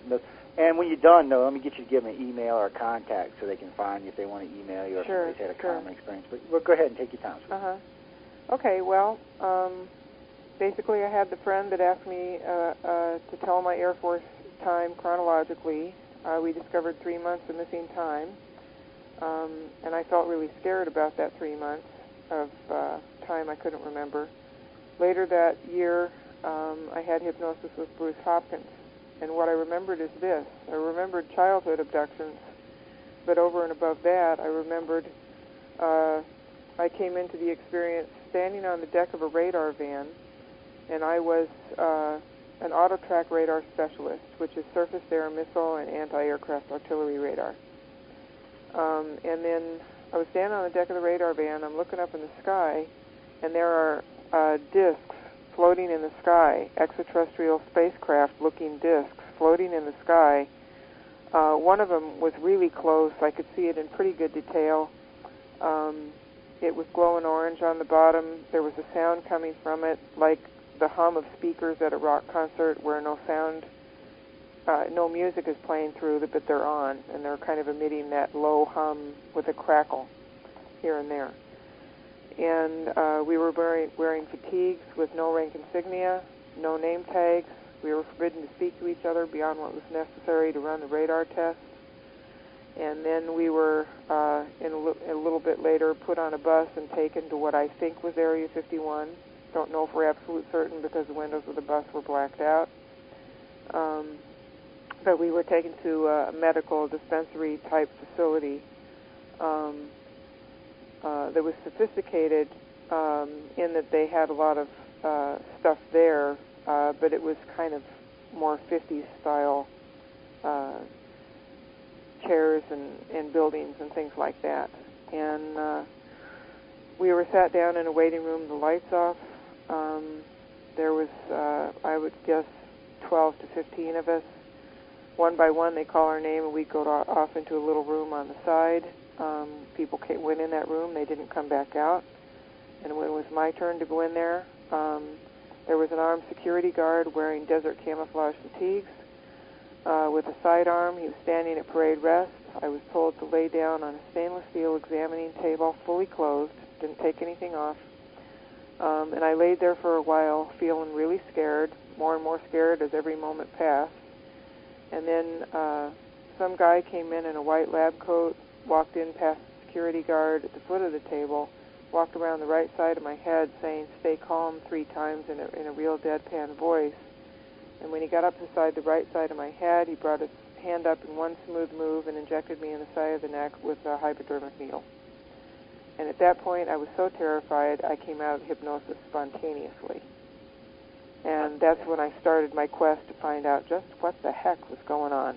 knows. And when you're done, though, let me get you to give them an email or a contact so they can find you if they want to email you or if somebody's had a common experience. But go ahead and take your time. Okay, well, basically I had the friend that asked me to tell my Air Force time chronologically. We discovered 3 months of missing time, and I felt really scared about that 3 months of time I couldn't remember. Later that year, I had hypnosis with Bruce Hopkins. And what I remembered is this. I remembered childhood abductions, but over and above that, I remembered I came into the experience standing on the deck of a radar van, and I was an auto-track radar specialist, which is surface air missile and anti-aircraft artillery radar. And then I was standing on the deck of the radar van, I'm looking up in the sky, and there are discs floating in the sky, extraterrestrial spacecraft-looking discs floating in the sky. One of them was really close. I could see it in pretty good detail. It was glowing orange on the bottom. There was a sound coming from it, like the hum of speakers at a rock concert where no sound, no music is playing through, but they're on, and they're kind of emitting that low hum with a crackle here and there. And we were wearing fatigues with no rank insignia, no name tags. We were forbidden to speak to each other beyond what was necessary to run the radar test. And then we were, a little bit later, put on a bus and taken to what I think was Area 51. Don't know for absolute certain because the windows of the bus were blacked out. But we were taken to a medical dispensary-type facility that was sophisticated in that they had a lot of stuff there, but it was kind of more 50s style chairs and buildings and things like that. And we were sat down in a waiting room, the lights off. There was, I would guess, 12 to 15 of us. One by one, they call our name, and we go off into a little room on the side. People went in that room. They didn't come back out. And when it was my turn to go in there, there was an armed security guard wearing desert camouflage fatigues with a sidearm. He was standing at parade rest. I was told to lay down on a stainless steel examining table, fully closed, didn't take anything off. And I laid there for a while, feeling really scared, more and more scared as every moment passed. And then some guy came in a white lab coat, walked in past the security guard at the foot of the table, walked around the right side of my head saying, "Stay calm," 3 times in a real deadpan voice. And when he got up beside the right side of my head, he brought his hand up in one smooth move and injected me in the side of the neck with a hypodermic needle. And at that point, I was so terrified, I came out of hypnosis spontaneously. And that's when I started my quest to find out just what the heck was going on.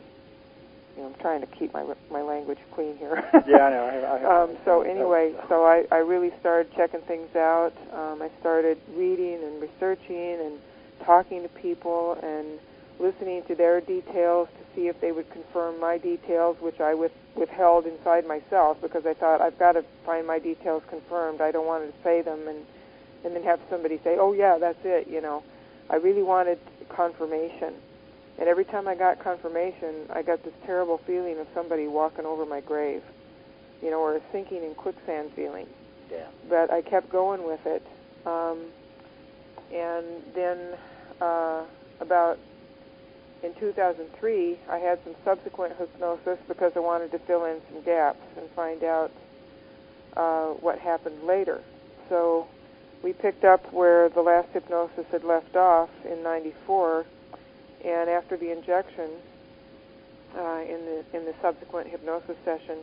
You know, I'm trying to keep my language clean here. Yeah, I know. So anyway, so I really started checking things out. I started reading and researching and talking to people and listening to their details to see if they would confirm my details, which I withheld inside myself because I thought, I've got to find my details confirmed. I don't want to say them and then have somebody say, "Oh, yeah, that's it," you know. I really wanted confirmation. And every time I got confirmation, I got this terrible feeling of somebody walking over my grave, you know, or a sinking in quicksand feeling. Yeah. But I kept going with it. And then about in 2003, I had some subsequent hypnosis because I wanted to fill in some gaps and find out what happened later. So we picked up where the last hypnosis had left off in '94, and after the injection, in the subsequent hypnosis session,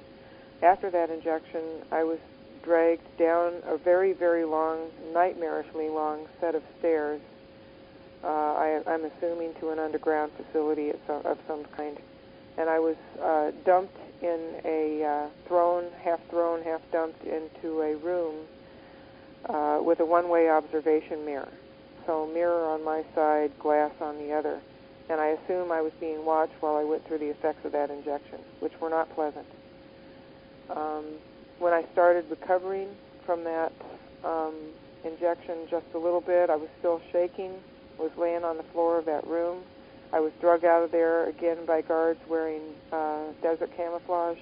after that injection, I was dragged down a very, very long, nightmarishly long set of stairs. I'm assuming to an underground facility of some kind, and I was dumped in a half dumped into a room with a one-way observation mirror. So mirror on my side, glass on the other. And I assume I was being watched while I went through the effects of that injection, which were not pleasant. When I started recovering from that injection just a little bit, I was still shaking, was laying on the floor of that room. I was drug out of there again by guards wearing desert camouflage,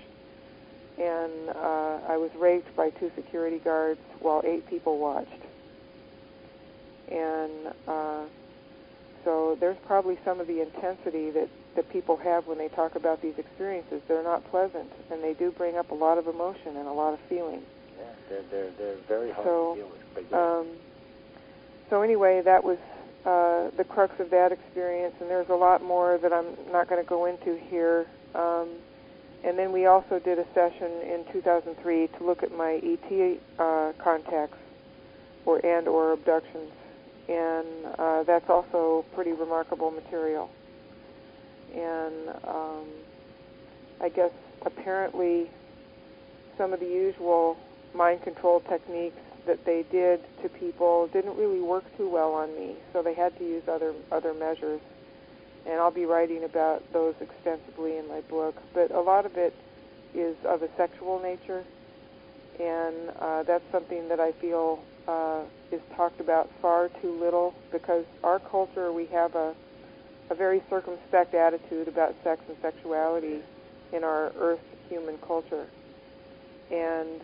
and I was raped by 2 security guards while 8 people watched. And so there's probably some of the intensity that people have when they talk about these experiences. They're not pleasant, and they do bring up a lot of emotion and a lot of feeling. Yeah, they're very hard to deal with. So anyway, that was the crux of that experience, and there's a lot more that I'm not going to go into here. And then we also did a session in 2003 to look at my ET contacts or abductions, and that's also pretty remarkable material. And I guess apparently some of the usual mind control techniques that they did to people didn't really work too well on me, so they had to use other measures. And I'll be writing about those extensively in my book. But a lot of it is of a sexual nature, and that's something that I feel is talked about far too little, because our culture, we have a very circumspect attitude about sex and sexuality in our Earth human culture. And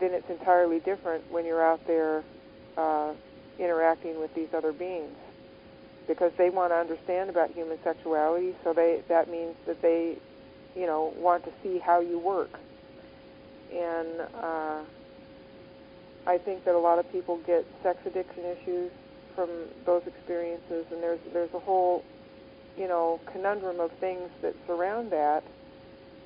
then it's entirely different when you're out there interacting with these other beings, because they want to understand about human sexuality, so that means that they, want to see how you work. And I think that a lot of people get sex addiction issues from those experiences, and there's a whole, conundrum of things that surround that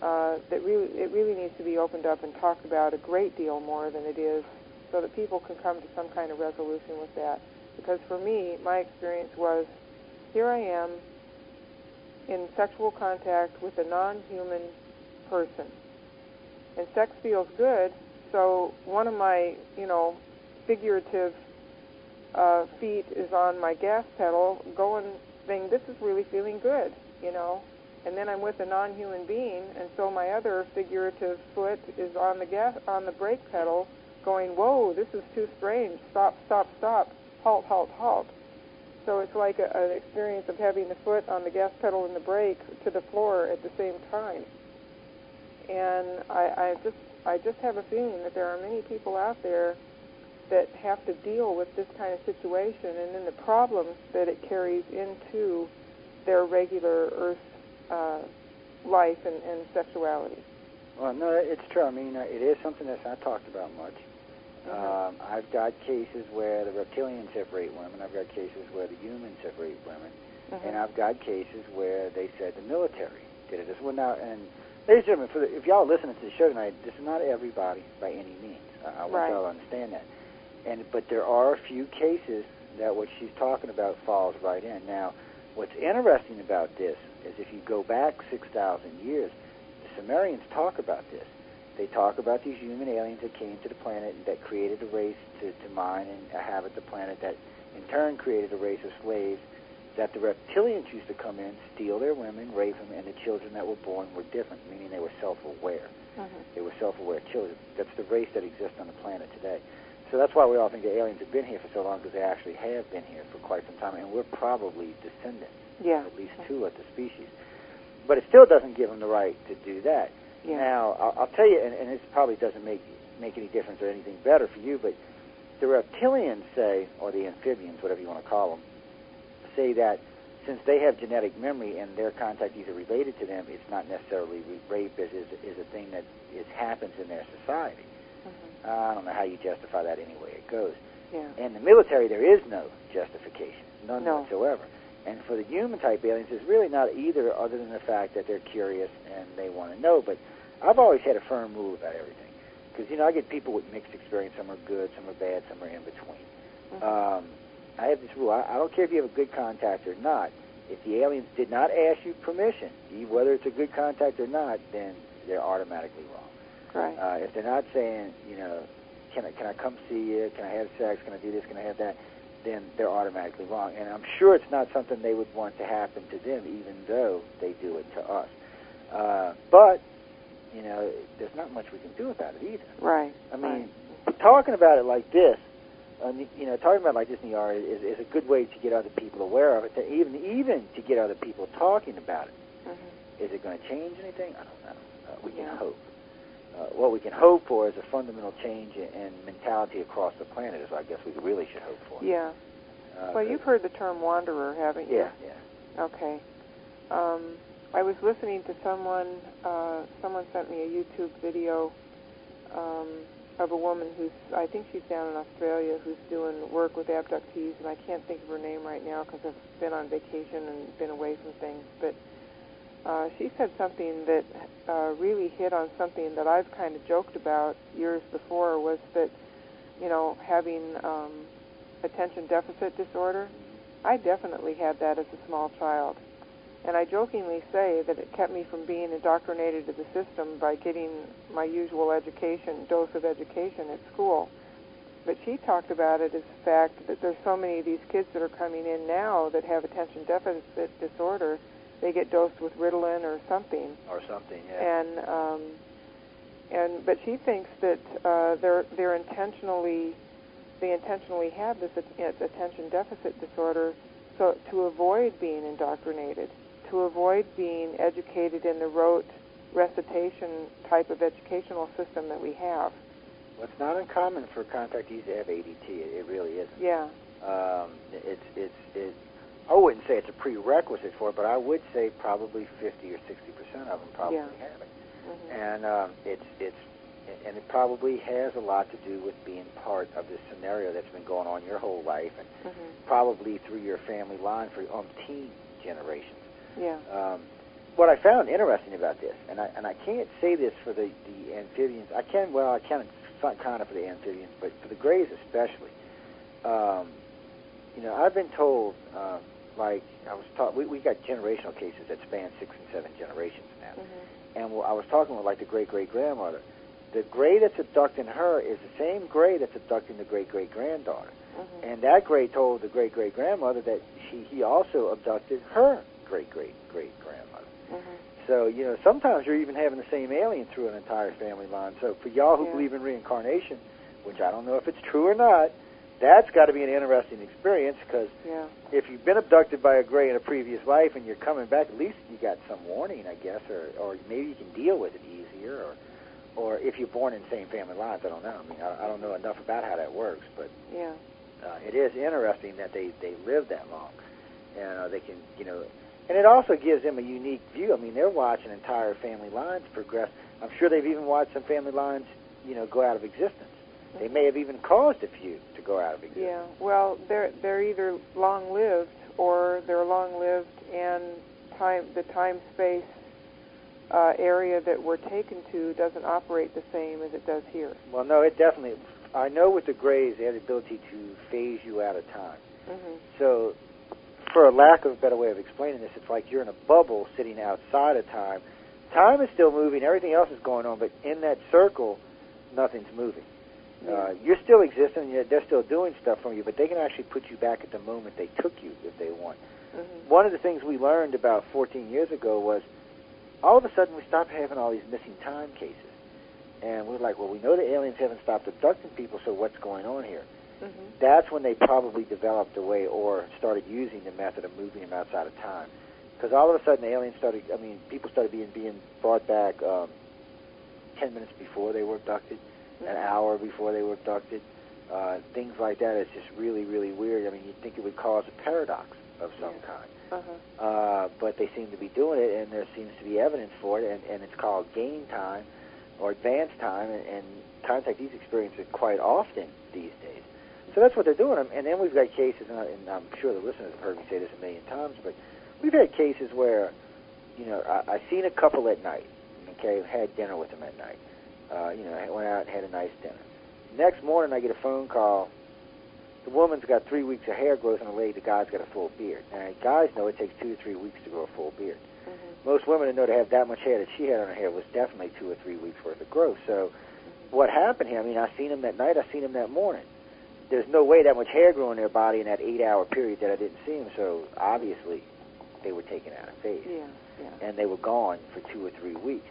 that really needs to be opened up and talked about a great deal more than it is, so that people can come to some kind of resolution with that. Because for me, my experience was, here I am in sexual contact with a non-human person, and sex feels good, so one of my, figurative feet is on my gas pedal, going, saying, this is really feeling good, and then I'm with a non-human being, and so my other figurative foot is on the brake pedal, going, whoa, this is too strange, stop, stop, stop, halt, halt, halt. So it's like an experience of having the foot on the gas pedal and the brake to the floor at the same time. And I just have a feeling that there are many people out there that have to deal with this kind of situation and then the problems that it carries into their regular Earth life and sexuality. Well, no, it's true. I mean, it is something that's not talked about much. I've got cases where the reptilians have raped women. I've got cases where the humans have raped women. And I've got cases where they said the military did it. Well, now, and ladies and gentlemen, if y'all are listening to the show tonight, this is not everybody by any means. I want y'all to understand that. But there are a few cases that what she's talking about falls right in. Now, what's interesting about this is if you go back 6,000 years, the Sumerians talk about this. They talk about these human aliens that came to the planet and that created a race to mine and inhabit the planet that in turn created a race of slaves, that the reptilians used to come in, steal their women, rape them, and the children that were born were different, meaning they were self-aware. They were self-aware children. That's the race that exists on the planet today. So that's why we all think the aliens have been here for so long, because they actually have been here for quite some time, and we're probably descendants, at least two of the species. But it still doesn't give them the right to do that. Now, I'll tell you, and this probably doesn't make any difference or anything better for you, but the reptilians say, or the amphibians, whatever you want to call them, say that since they have genetic memory and their contactees are related to them, it's not necessarily rape is a thing that happens in their society. I don't know how you justify that any way it goes. In the military, there is no justification, none whatsoever. And for the human-type aliens, it's really not either other than the fact that they're curious and they want to know. But I've always had a firm rule about everything. Because, I get people with mixed experience. Some are good, some are bad, some are in between. I have this rule. I don't care if you have a good contact or not. If the aliens did not ask you permission, whether it's a good contact or not, then they're automatically wrong. If they're not saying, can I come see you? Can I have sex? Can I do this? Can I have that? Then they're automatically wrong. And I'm sure it's not something they would want to happen to them, even though they do it to us. But, there's not much we can do about it either. I mean, talking about it like this, talking about it like this, Niara, is a good way to get other people aware of it, even to get other people talking about it. Is it going to change anything? I don't know. We can hope. What we can hope for is a fundamental change in mentality across the planet is, I guess, we really should hope for. Well, you've heard the term wanderer, haven't you? Okay. I was listening to someone sent me a YouTube video of a woman who's, I think she's down in Australia, who's doing work with abductees, and I can't think of her name right now because I've been on vacation and been away from things, but she said something that really hit on something that I've kind of joked about years before, was that, having attention deficit disorder, I definitely had that as a small child. And I jokingly say that it kept me from being indoctrinated to the system by getting my usual dose of education at school. But she talked about it as the fact that there's so many of these kids that are coming in now that have attention deficit disorder. They get dosed with Ritalin or something. But she thinks that they intentionally have this attention deficit disorder so to avoid being indoctrinated, to avoid being educated in the rote recitation type of educational system that we have. Well, it's not uncommon for contactees to have ADT. It really isn't. I wouldn't say it's a prerequisite for it, but I would say probably 50 or 60% of them probably have it. And and it probably has a lot to do with being part of this scenario that's been going on your whole life, and probably through your family line for umpteen generations. What I found interesting about this, and I can't say this for the amphibians. I can kind of for the amphibians, but for the Greys especially. I've been told, like I was taught, we got generational cases that span 6 and 7 generations now. And I was talking with, like, the great-great-grandmother. The Grey that's abducting her is the same Grey that's abducting the great-great-granddaughter. And that Grey told the great-great-grandmother that he also abducted her great-great-great-grandmother. So, sometimes you're even having the same alien through an entire family line. So for y'all who believe in reincarnation, which I don't know if it's true or not, that's got to be an interesting experience, because if you've been abducted by a Grey in a previous life and you're coming back, at least you got some warning, I guess, or maybe you can deal with it easier, or if you're born in the same family lines, I don't know. I mean, I don't know enough about how that works, but yeah, it is interesting that they live that long, and they can, and it also gives them a unique view. I mean, they're watching entire family lines progress. I'm sure they've even watched some family lines, go out of existence. They may have even caused a few to go out of existence. Yeah, well, they're either long-lived or they're long-lived and the time-space area that we're taken to doesn't operate the same as it does here. Well, no, it definitely. I know with the Greys, they have the ability to phase you out of time. Mm-hmm. So, for a lack of a better way of explaining this, it's like you're in a bubble sitting outside of time. Time is still moving, everything else is going on, but in that circle, nothing's moving. Yeah. You're still existing, they're still doing stuff from you, but they can actually put you back at the moment they took you if they want. Mm-hmm. One of the things we learned about 14 years ago was all of a sudden we stopped having all these missing time cases. And we were like, well, we know the aliens haven't stopped abducting people, so what's going on here? Mm-hmm. That's when they probably developed a way or started using the method of moving them outside of time. Because all of a sudden the aliens people started being brought back 10 minutes before they were abducted, an hour before they were abducted, things like that. It's just really, really weird. I mean, you'd think it would cause a paradox of some kind. Uh-huh. But they seem to be doing it, and there seems to be evidence for it, and it's called gain time or advanced time, and contactees experience it quite often these days. So that's what they're doing. And then we've got cases, and I'm sure the listeners have heard me say this a million times, but we've had cases where, I've seen a couple at night, okay, had dinner with them at night. I went out and had a nice dinner. Next morning, I get a phone call. The woman's got 3 weeks of hair growth on the leg. The guy's got a full beard. And guys know it takes 2 to 3 weeks to grow a full beard. Mm-hmm. Most women that know to have that much hair that she had on her hair was definitely 2 or 3 weeks worth of growth. So what happened here, I mean, I seen him that night, I seen him that morning. There's no way that much hair grew in their body in that 8-hour period that I didn't see him, so obviously they were taken out of phase. Yeah. And they were gone for 2 or 3 weeks.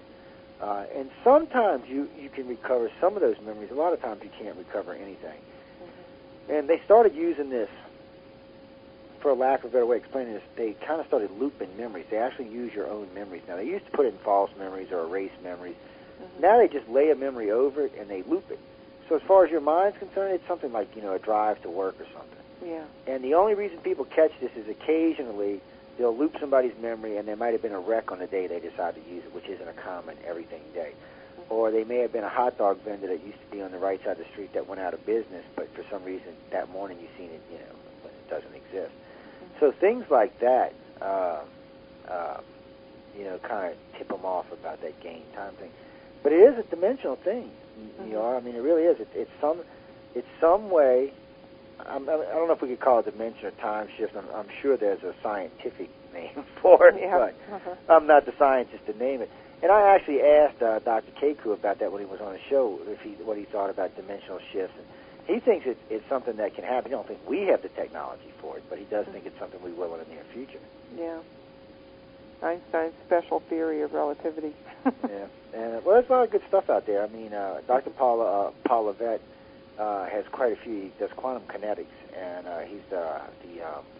And sometimes you can recover some of those memories. A lot of times you can't recover anything. Mm-hmm. And they started using this, for a lack of a better way of explaining this, they kind of started looping memories. They actually use your own memories. Now, they used to put in false memories or erase memories. Mm-hmm. Now they just lay a memory over it and they loop it. So as far as your mind's concerned, it's something like, a drive to work or something. Yeah. And the only reason people catch this is occasionally they'll loop somebody's memory, and there might have been a wreck on the day they decide to use it, which isn't a common everything day. Mm-hmm. Or they may have been a hot dog vendor that used to be on the right side of the street that went out of business, but for some reason that morning you've seen it, when it doesn't exist. Mm-hmm. So things like that, kind of tip them off about that gain time thing. But it is a dimensional thing, Mm-hmm. I mean, it really is. It's some way. I don't know if we could call it dimension or time shift. I'm sure there's a scientific name for it, but I'm not the scientist to name it. And I actually asked Dr. Keku about that when he was on the show, what he thought about dimensional shifts. And he thinks it's something that can happen. He don't think we have the technology for it, but he does think it's something we will in the near future. Yeah. Einstein's special theory of relativity. Yeah. And, well, there's a lot of good stuff out there. I mean, Dr. Paul Levette has quite a few. He does quantum kinetics, and he's the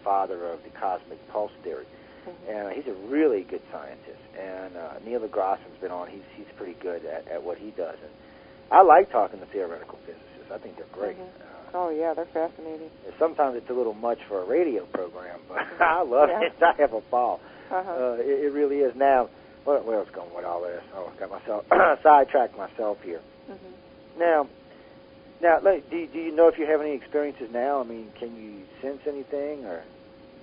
father of the cosmic pulse theory. Mm-hmm. And he's a really good scientist. And Neil deGrasse has been on. He's pretty good at what he does. And I like talking to theoretical physicists. I think they're great. Mm-hmm. Oh, yeah, they're fascinating. Sometimes it's a little much for a radio program, but I love it. I have a ball. It really is. Now, where I was going with all this? Oh, I got myself sidetracked myself here. Mm-hmm. Now, do you know if you have any experiences now? I mean, can you sense anything, or?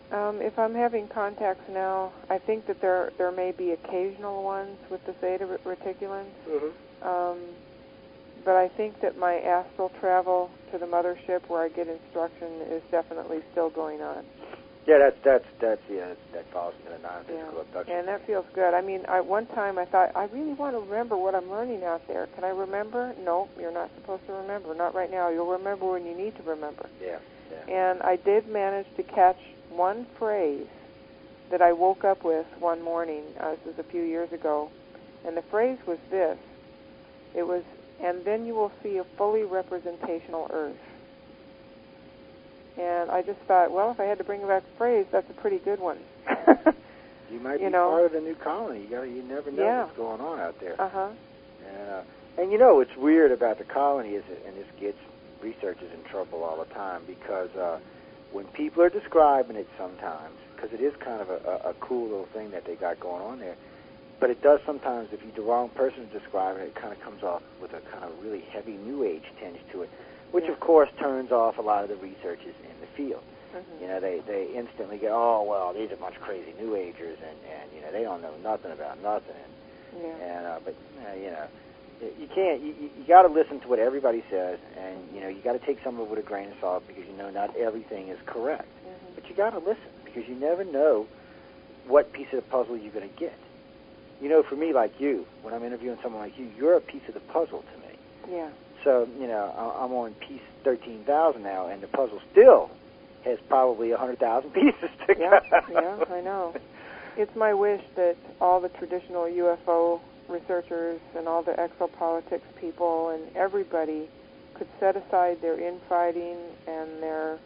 If I'm having contacts now, I think that there may be occasional ones with the theta reticulans. Mm-hmm. But I think that my astral travel to the mothership, where I get instruction, is definitely still going on. Yeah, that falls into the non-physical abduction. And that feels good. I mean, one time I thought, I really want to remember what I'm learning out there. Can I remember? No, you're not supposed to remember. Not right now. You'll remember when you need to remember. Yeah. And I did manage to catch one phrase that I woke up with one morning. This was a few years ago. And the phrase was this. It was, and then you will see a fully representational Earth. And I just thought, well, if I had to bring back the phrase, that's a pretty good one. You might be part of the new colony. You never know what's going on out there. Uh-huh. And you know what's weird about the colony is, and this gets researchers in trouble all the time, because when people are describing it sometimes, because it is kind of a cool little thing that they got going on there, but it does sometimes, if the wrong person is describing it, it kind of comes off with a kind of really heavy New Age tinge to it, which of course turns off a lot of the researchers in the field. Mm-hmm. You know, they instantly go, oh, well, these are a bunch of crazy New Agers, and you know, they don't know nothing about nothing. But you know, you can't. You got to listen to what everybody says, and you know, you got to take some of it with a grain of salt, because you know not everything is correct. Mm-hmm. But you got to listen, because you never know what piece of the puzzle you're going to get. You know, for me, like you, when I'm interviewing someone like you, you're a piece of the puzzle to me. Yeah. So, you know, I'm on piece 13,000 now, and the puzzle still has probably 100,000 pieces to go. Yeah, I know. It's my wish that all the traditional UFO researchers and all the exopolitics people and everybody could set aside their infighting and their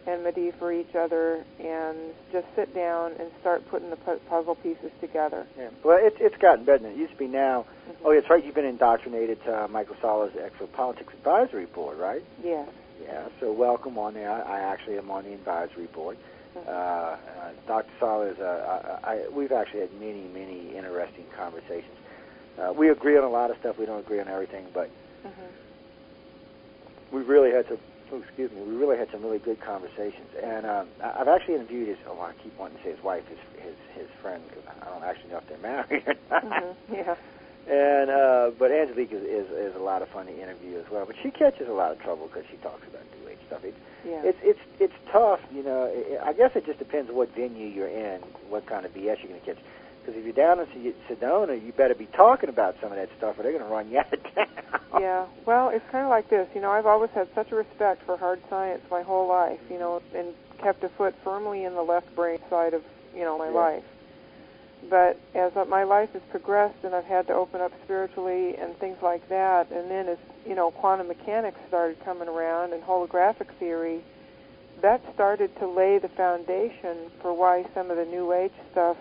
enmity for each other and just sit down and start putting the puzzle pieces together. Yeah. Well, it's gotten better than it used to be now. Mm-hmm. Oh, that's right. You've been indoctrinated to Michael Sala's Exopolitics Advisory Board, right? Yes. Yeah, so welcome on there. I actually am on the advisory board. Mm-hmm. Dr. Sala is, we've actually had many, many interesting conversations. We agree on a lot of stuff. We don't agree on everything, but we really had some, we really had some really good conversations. And I've actually interviewed his, I keep wanting to say his wife, his friend, because I don't actually know if they're married or not. Mm-hmm. Yeah. And but Angelique is a lot of fun to interview as well. But she catches a lot of trouble because she talks about New Age stuff. It's tough, you know. I guess it just depends on what venue you're in, what kind of BS you're going to catch. Because if you're down in Sedona, you better be talking about some of that stuff, or they're going to run you out of town. Yeah. Well, it's kind of like this. You know, I've always had such a respect for hard science my whole life. You know, and kept a foot firmly in the left brain side of my life. But as my life has progressed and I've had to open up spiritually and things like that, and then as, quantum mechanics started coming around and holographic theory, that started to lay the foundation for why some of the New Age stuff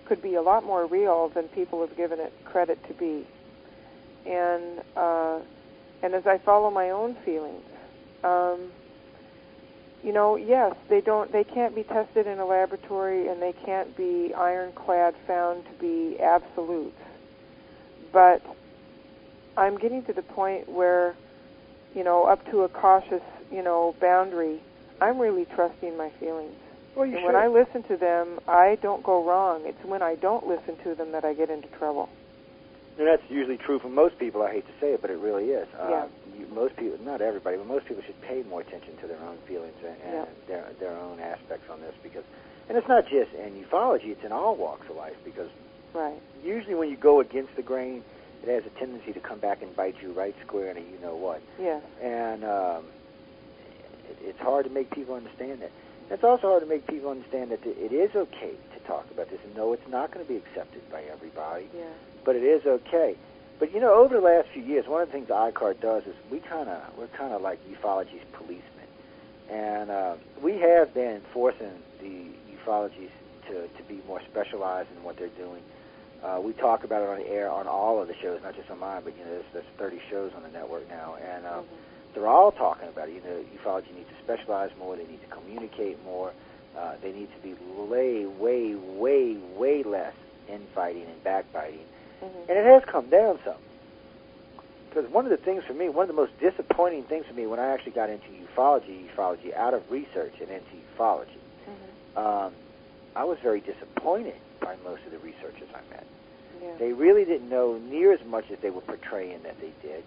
could be a lot more real than people have given it credit to be. And as I follow my own feelings, yes, they can't be tested in a laboratory and they can't be ironclad found to be absolutes. But I'm getting to the point where, up to a cautious, boundary, I'm really trusting my feelings. Well, and when I listen to them, I don't go wrong. It's when I don't listen to them that I get into trouble. And that's usually true for most people. I hate to say it, but it really is. Yeah. Most people, not everybody, but most people should pay more attention to their own feelings and their own aspects on this, because, and it's not just in ufology, it's in all walks of life, because usually when you go against the grain, it has a tendency to come back and bite you right square in a you-know-what. Yeah. And it's hard to make people understand that. It's also hard to make people understand that it is okay to talk about this, and no, it's not going to be accepted by everybody, but it is okay. But, over the last few years, one of the things the ICAR does is we're kind of like ufology's policemen. And we have been forcing the ufologies to be more specialized in what they're doing. We talk about it on the air on all of the shows, not just on mine, but, there's 30 shows on the network now. And they're all talking about it. Ufology needs to specialize more. They need to communicate more. They need to be way less infighting and backbiting. And it has come down some. Because one of the things for me, one of the most disappointing things for me when I actually got into ufology out of research and into ufology, I was very disappointed by most of the researchers I met. Yeah. They really didn't know near as much as they were portraying that they did.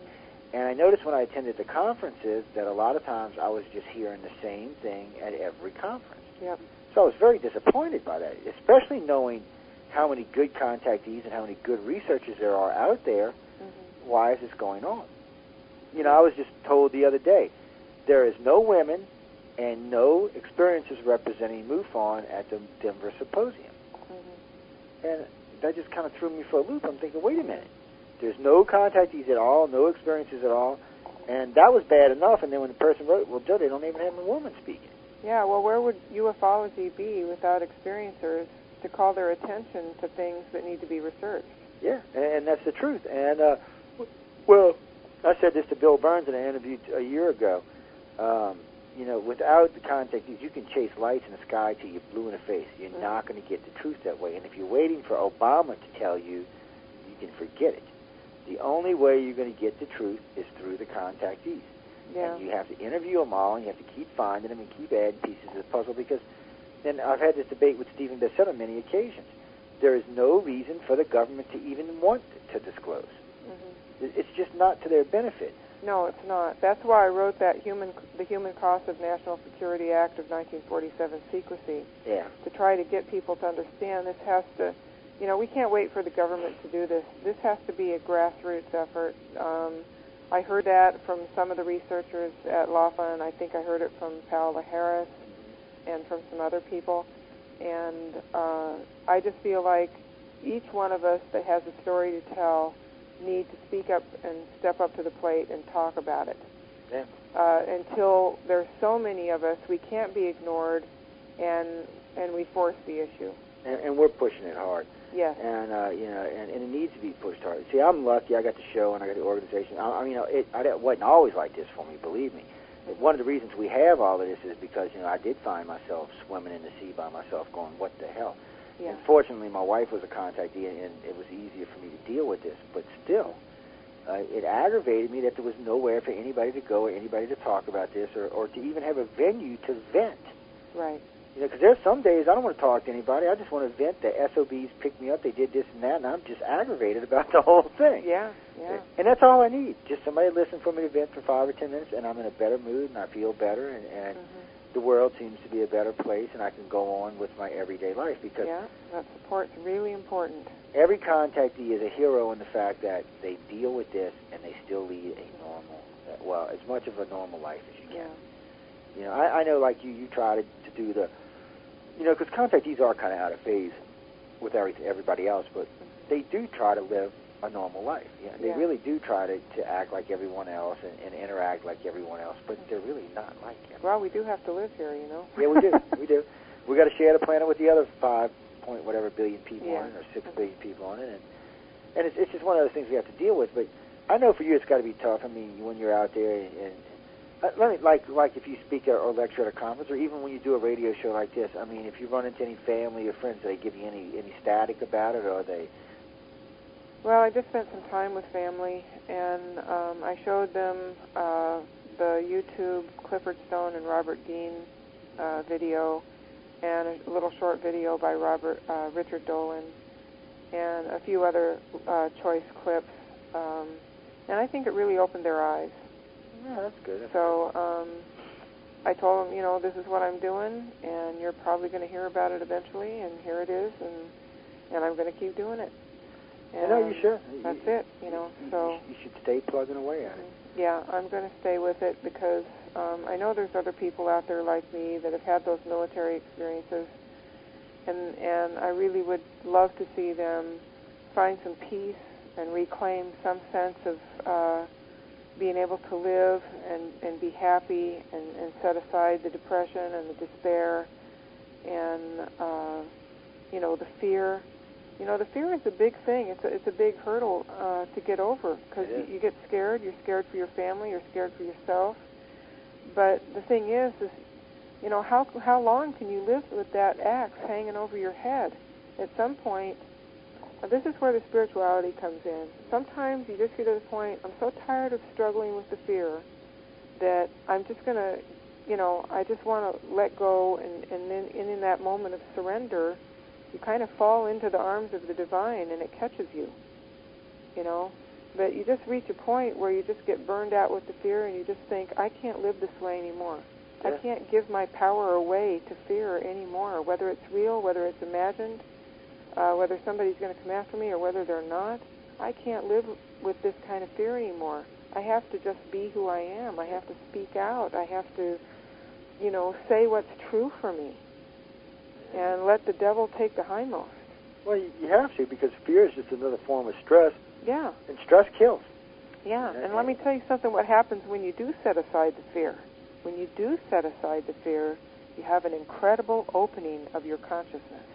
And I noticed when I attended the conferences that a lot of times I was just hearing the same thing at every conference. Yep. So I was very disappointed by that, especially knowing how many good contactees and how many good researchers there are out there. Why is this going on? I was just told the other day, there is no women and no experiences representing MUFON at the Denver Symposium. And that just kind of threw me for a loop. I'm thinking, wait a minute. There's no contactees at all, no experiences at all. And that was bad enough. And then when the person wrote, well, Joe, they don't even have a woman speaking. Yeah, well, where would ufology be without experiencers to call their attention to things that need to be researched? Yeah, and that's the truth. And Well, I said this to Bill Burns in an interview a year ago. Without the contact, you can chase lights in the sky till you're blue in the face. You're not going to get the truth that way. And if you're waiting for Obama to tell you, you can forget it. The only way you're going to get the truth is through the contactees. Yeah. And you have to interview them all, and you have to keep finding them and keep adding pieces of the puzzle, because then I've had this debate with Stephen Bissett on many occasions. There is no reason for the government to even want to disclose. Mm-hmm. It's just not to their benefit. No, it's not. That's why I wrote that the Human Cost of National Security Act of 1947, secrecy. Yeah. To try to get people to understand this has to, we can't wait for the government to do this. This has to be a grassroots effort. I heard that from some of the researchers at LAFA, and I think I heard it from Paola Harris and from some other people. And I just feel like each one of us that has a story to tell need to speak up and step up to the plate and talk about it. Yeah. Until there's so many of us, we can't be ignored, and we force the issue. And we're pushing it hard. Yes. And and it needs to be pushed hard. See, I'm lucky. I got the show and I got the organization. It wasn't always like this for me. Believe me. One of the reasons we have all of this is because I did find myself swimming in the sea by myself, going, "What the hell?" Yeah. And fortunately, my wife was a contactee, and it was easier for me to deal with this. But still, it aggravated me that there was nowhere for anybody to go or anybody to talk about this, or to even have a venue to vent. Right. Because there's some days I don't want to talk to anybody. I just want to vent. The SOBs picked me up. They did this and that, and I'm just aggravated about the whole thing. Yeah, yeah. And that's all I need. Just somebody to listen for me to vent for 5 or 10 minutes, and I'm in a better mood, and I feel better, and the world seems to be a better place, and I can go on with my everyday life. Because that support's really important. Every contactee is a hero in the fact that they deal with this, and they still lead as much of a normal life as you can. Yeah. I know, like you try to do the... because contactees are kind of out of phase with everybody else, but they do try to live a normal life. They really do try to act like everyone else and interact like everyone else, but they're really not like everyone. Well, we do have to live here, Yeah, we do. We do. We got to share the planet with the other 5 point whatever billion people on it, or 6 billion people on it, and it's just one of those things we have to deal with. But I know for you it's got to be tough. I mean, when you're out there and like if you speak or lecture at a conference, or even when you do a radio show like this, I mean, if you run into any family or friends, do they give you any static about it, or are they... Well, I just spent some time with family, and I showed them the YouTube Clifford Stone and Robert Dean video, and a little short video by Richard Dolan, and a few other choice clips, and I think it really opened their eyes. Yeah, that's good. So I told them, this is what I'm doing, and you're probably going to hear about it eventually, and here it is, and I'm going to keep doing it. And you should. That's it, so... You should stay plugging away at it. Yeah, I'm going to stay with it because I know there's other people out there like me that have had those military experiences, and I really would love to see them find some peace and reclaim some sense of being able to live and be happy and set aside the depression and the despair and, the fear. The fear is a big thing. It's a big hurdle to get over because you get scared. You're scared for your family. You're scared for yourself. But the thing is, how long can you live with that axe hanging over your head? At some point, this is where the spirituality comes in. Sometimes you just get to the point, I'm so tired of struggling with the fear that I'm just going to, I just want to let go, and then in that moment of surrender, you kind of fall into the arms of the divine, and it catches you, But you just reach a point where you just get burned out with the fear, and you just think, I can't live this way anymore. Yeah. I can't give my power away to fear anymore, whether it's real, whether it's imagined, whether somebody's going to come after me or whether they're not. I can't live with this kind of fear anymore. I have to just be who I am. I have to speak out. I have to, say what's true for me. And let the devil take the hindmost. Well, you have to, because fear is just another form of stress. Yeah. And stress kills. Yeah, and let me tell you something, what happens when you do set aside the fear. When you do set aside the fear, you have an incredible opening of your consciousness.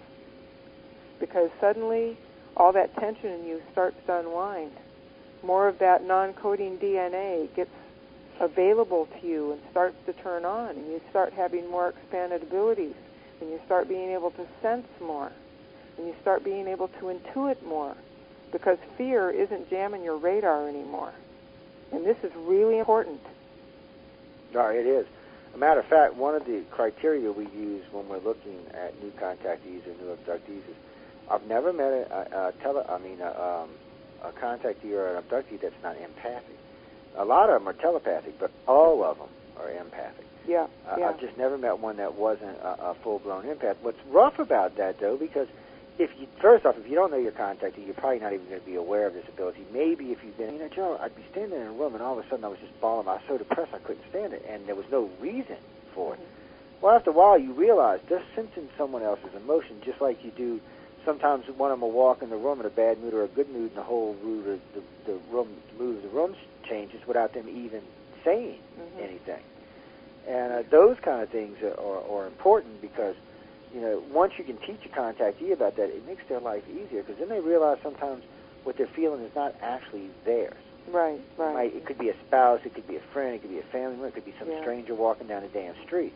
Because suddenly, all that tension in you starts to unwind. more of that non-coding DNA gets available to you and starts to turn on, and you start having more expanded abilities, and you start being able to sense more, and you start being able to intuit more, because fear isn't jamming your radar anymore. And this is really important. No, it is. As a matter of fact, one of the criteria we use when we're looking at new contactees or new abductees is I've never met a contactee or an abductee that's not empathic. A lot of them are telepathic, but all of them are empathic. Yeah. I've just never met one that wasn't a full-blown empath. What's rough about that, though, because first off, if you don't know your contactee, you're probably not even going to be aware of this ability. Maybe if you've been, Joe, I'd be standing in a room and all of a sudden I was just bawling. I was so depressed I couldn't stand it, and there was no reason for it. Well, after a while, you realize they're sensing someone else's emotion, just like you do. Sometimes one of them will walk in the room in a bad mood or a good mood, and the whole mood of the room changes without them even saying anything. And those kind of things are important because, once you can teach a contactee about that, it makes their life easier because then they realize sometimes what they're feeling is not actually theirs. Right. It could be a spouse, it could be a friend, it could be a family member, it could be some stranger walking down the damn street.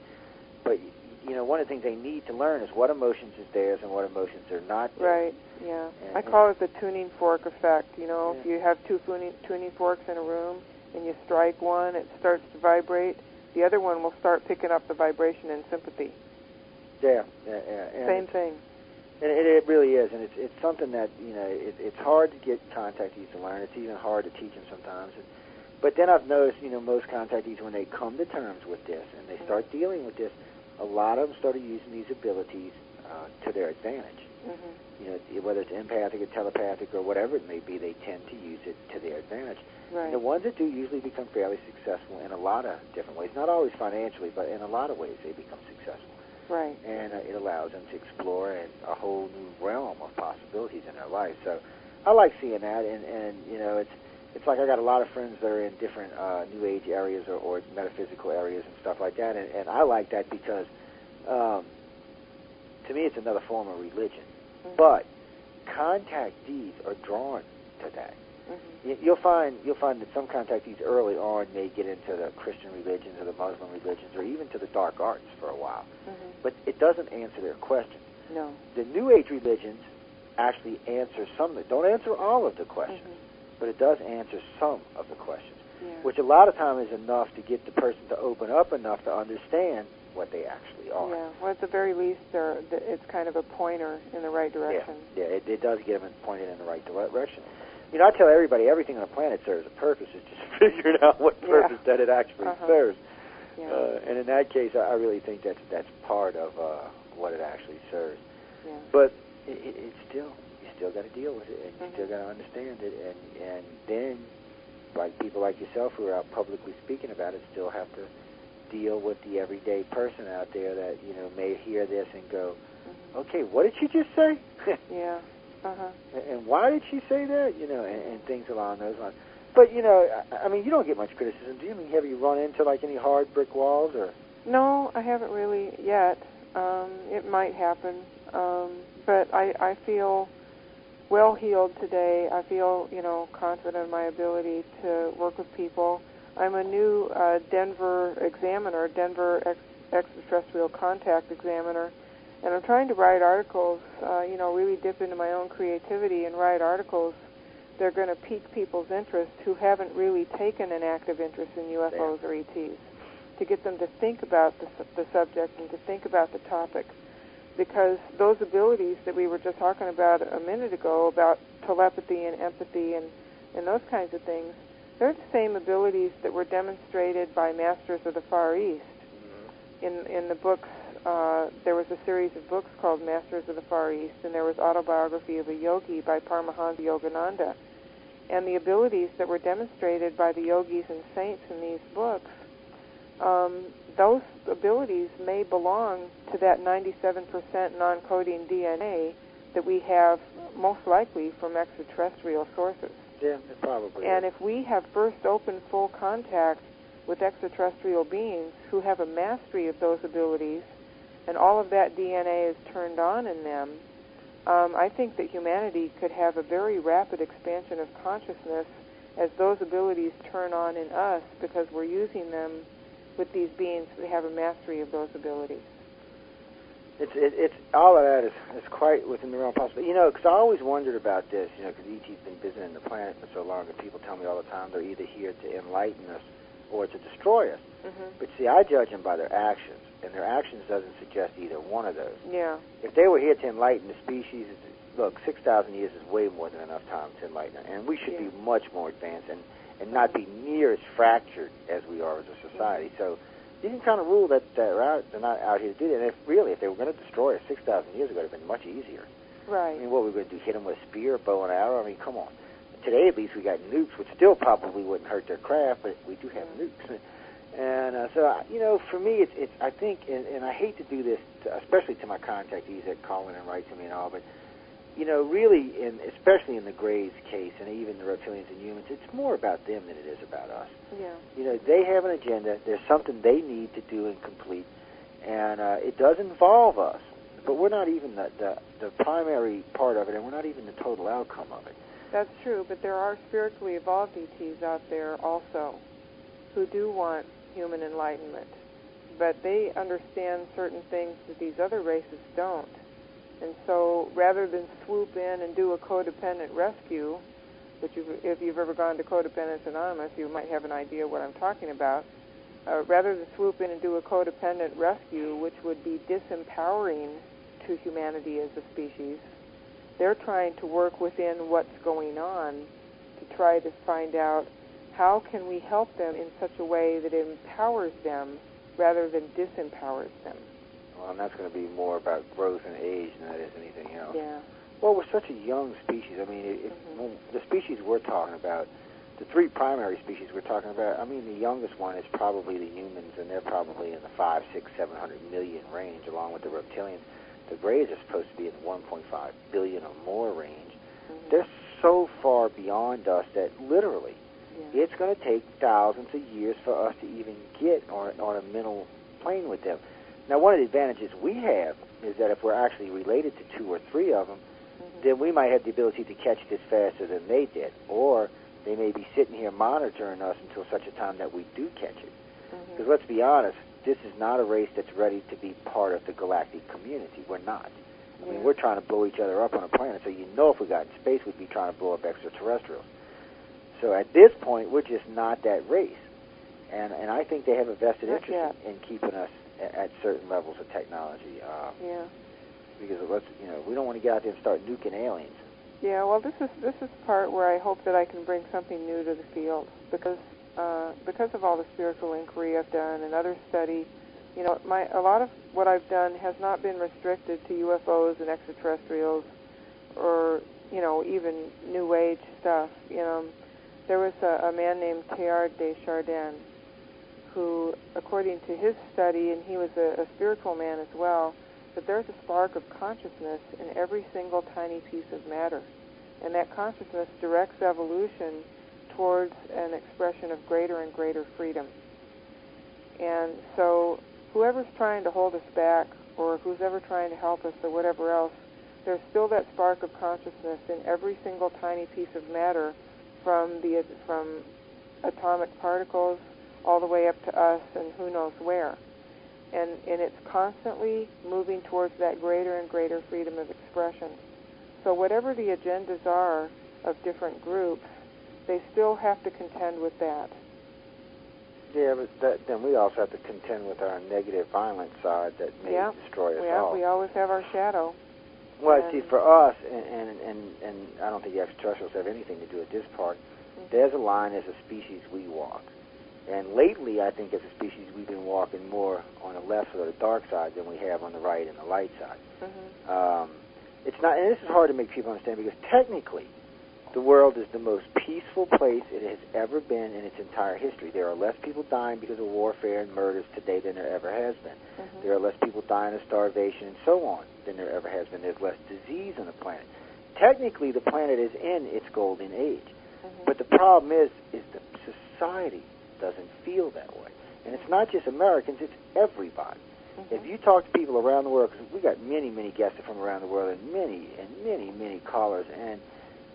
But, one of the things they need to learn is what emotions is theirs and what emotions are not theirs. Right, yeah. I call it the tuning fork effect. If you have two tuning forks in a room and you strike one, it starts to vibrate. The other one will start picking up the vibration and sympathy. Yeah. Same thing. And it really is, and it's something that, it's hard to get contactees to learn. It's even hard to teach them sometimes. But then I've noticed, most contactees, when they come to terms with this and they start dealing with this, a lot of them started using these abilities to their advantage. Whether it's empathic or telepathic or whatever it may be, they tend to use it to their advantage. Right. And the ones that do usually become fairly successful in a lot of different ways, not always financially, but in a lot of ways they become successful. Right. And it allows them to explore a whole new realm of possibilities in their life. So I like seeing that, and it's like I got a lot of friends that are in different New Age areas or metaphysical areas and stuff like that, and I like that because to me it's another form of religion. But contactees are drawn to that. You'll find that some contactees early on may get into the Christian religions or the Muslim religions or even to the dark arts for a while. But it doesn't answer their questions. No. The New Age religions actually answer some. Don't answer all of the questions, but it does answer some of the questions, which a lot of times is enough to get the person to open up enough to understand what they actually are. Yeah, well, at the very least, it's kind of a pointer in the right direction. Yeah, it does get them pointed in the right direction. I tell everybody everything on the planet serves a purpose. It's just figuring out what purpose that it actually serves. Yeah. And in that case, I really think that's part of what it actually serves. Yeah. But it's still, you still got to deal with it, and you still got to understand it, and then, like people like yourself who are out publicly speaking about it, still have to deal with the everyday person out there that may hear this and go, okay, what did she just say? Yeah. And why did she say that? And things along those lines. But you don't get much criticism, do you? Have you run into like any hard brick walls or? No, I haven't really yet. It might happen, but I feel well healed today. I feel confident in my ability to work with people. I'm a new Denver extraterrestrial contact examiner, and I'm trying to write articles, really dip into my own creativity and write articles that are going to pique people's interest who haven't really taken an active interest in UFOs or ETs, to get them to think about the subject and to think about the topic. Because those abilities that we were just talking about a minute ago, about telepathy and empathy and those kinds of things, they're the same abilities that were demonstrated by masters of the Far East. In the books, there was a series of books called Masters of the Far East, and there was Autobiography of a Yogi by Paramahansa Yogananda. And the abilities that were demonstrated by the yogis and saints in these books, those abilities may belong to that 97% non-coding DNA that we have most likely from extraterrestrial sources. Yeah, it probably And is. if we have first opened full contact with extraterrestrial beings who have a mastery of those abilities, and all of that DNA is turned on in them, I think that humanity could have a very rapid expansion of consciousness as those abilities turn on in us because we're using them with these beings that have a mastery of those abilities. It's all of that is quite within the realm of possibility. You know, because I always wondered about this, you know, because E.T.'s been visiting the planet for so long, and people tell me all the time they're either here to enlighten us or to destroy us. Mm-hmm. But see, I judge them by their actions, and their actions doesn't suggest either one of those. Yeah. If they were here to enlighten the species, look, 6,000 years is way more than enough time to enlighten it, and we should be much more advanced and not be near as fractured as we are as a society. Mm-hmm. So you can kind of rule that they're not out here to do that. And if they were going to destroy us 6,000 years ago, it would have been much easier. Right. I mean, what were we going to do, hit them with a spear, bow and arrow? I mean, come on. Today, at least, we got nukes, which still probably wouldn't hurt their craft, but we do have nukes. And so, you know, for me, it's I think, and I hate to do this, especially to my contactees that call in and write to me and all, but, you know, really, especially in the Greys case and even the reptilians and humans, it's more about them than it is about us. Yeah. You know, they have an agenda. There's something they need to do and complete, and it does involve us, but we're not even the primary part of it, and we're not even the total outcome of it. That's true, but there are spiritually evolved ETs out there also who do want human enlightenment, but they understand certain things that these other races don't. And so rather than swoop in and do a codependent rescue, which if you've ever gone to Codependence Anonymous, you might have an idea what I'm talking about, rather than swoop in and do a codependent rescue, which would be disempowering to humanity as a species, they're trying to work within what's going on to try to find out how can we help them in such a way that it empowers them rather than disempowers them. Well, and that's going to be more about growth and age than that is anything else. Yeah. Well, we're such a young species. I mean, the species we're talking about, the three primary species we're talking about, I mean, the youngest one is probably the humans, and they're probably in the 500, 600, 700 million range, along with the reptilians. The Greys are supposed to be in the 1.5 billion or more range. Mm-hmm. They're so far beyond us that literally it's going to take thousands of years for us to even get on a mental plane with them. Now, one of the advantages we have is that if we're actually related to 2 or 3 of them, then we might have the ability to catch this faster than they did. Or they may be sitting here monitoring us until such a time that we do catch it. Because let's be honest, this is not a race that's ready to be part of the galactic community. We're not. I mean, we're trying to blow each other up on a planet, so you know if we got in space, we'd be trying to blow up extraterrestrials. So at this point, we're just not that race. And I think they have a vested interest in keeping us at certain levels of technology. Because we don't want to get out there and start nuking aliens. Yeah, well, this is part where I hope that I can bring something new to the field because of all the spiritual inquiry I've done and other study. You know, a lot of what I've done has not been restricted to UFOs and extraterrestrials, or even New Age stuff. There was a man named Teilhard de Chardin, who, according to his study, and he was a spiritual man as well, that there's a spark of consciousness in every single tiny piece of matter. And that consciousness directs evolution towards an expression of greater and greater freedom. And so whoever's trying to hold us back, or who's ever trying to help us, or whatever else, there's still that spark of consciousness in every single tiny piece of matter, from atomic particles all the way up to us and who knows where. And it's constantly moving towards that greater and greater freedom of expression. So whatever the agendas are of different groups, they still have to contend with that. Yeah, but then we also have to contend with our negative, violent side that may destroy us all. Yeah, we always have our shadow. Well, see, for us, and I don't think the extraterrestrials have anything to do with this part, there's a line as a species we walk. And lately, I think as a species, we've been walking more on the left or the dark side than we have on the right and the light side. It's not, and this is hard to make people understand, because technically, the world is the most peaceful place it has ever been in its entire history. There are less people dying because of warfare and murders today than there ever has been. There are less people dying of starvation and so on than there ever has been. There's less disease on the planet. Technically, the planet is in its golden age. But the problem is the society doesn't feel that way. And it's not just Americans, it's everybody. If you talk to people around the world, because we got many, many guests from around the world and many callers, and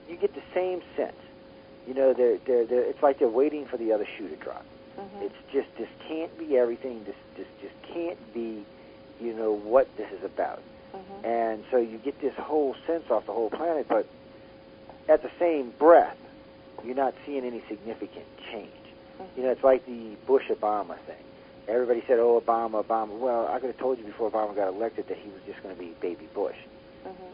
you get the same sense. You know, it's like they're waiting for the other shoe to drop. It's just, this can't be everything. This just can't be, you know, what this is about. And so you get this whole sense off the whole planet, but at the same breath, you're not seeing any significant change. You know, it's like the Bush-Obama thing. Everybody said, oh, Obama. Well, I could have told you before Obama got elected that he was just going to be baby Bush,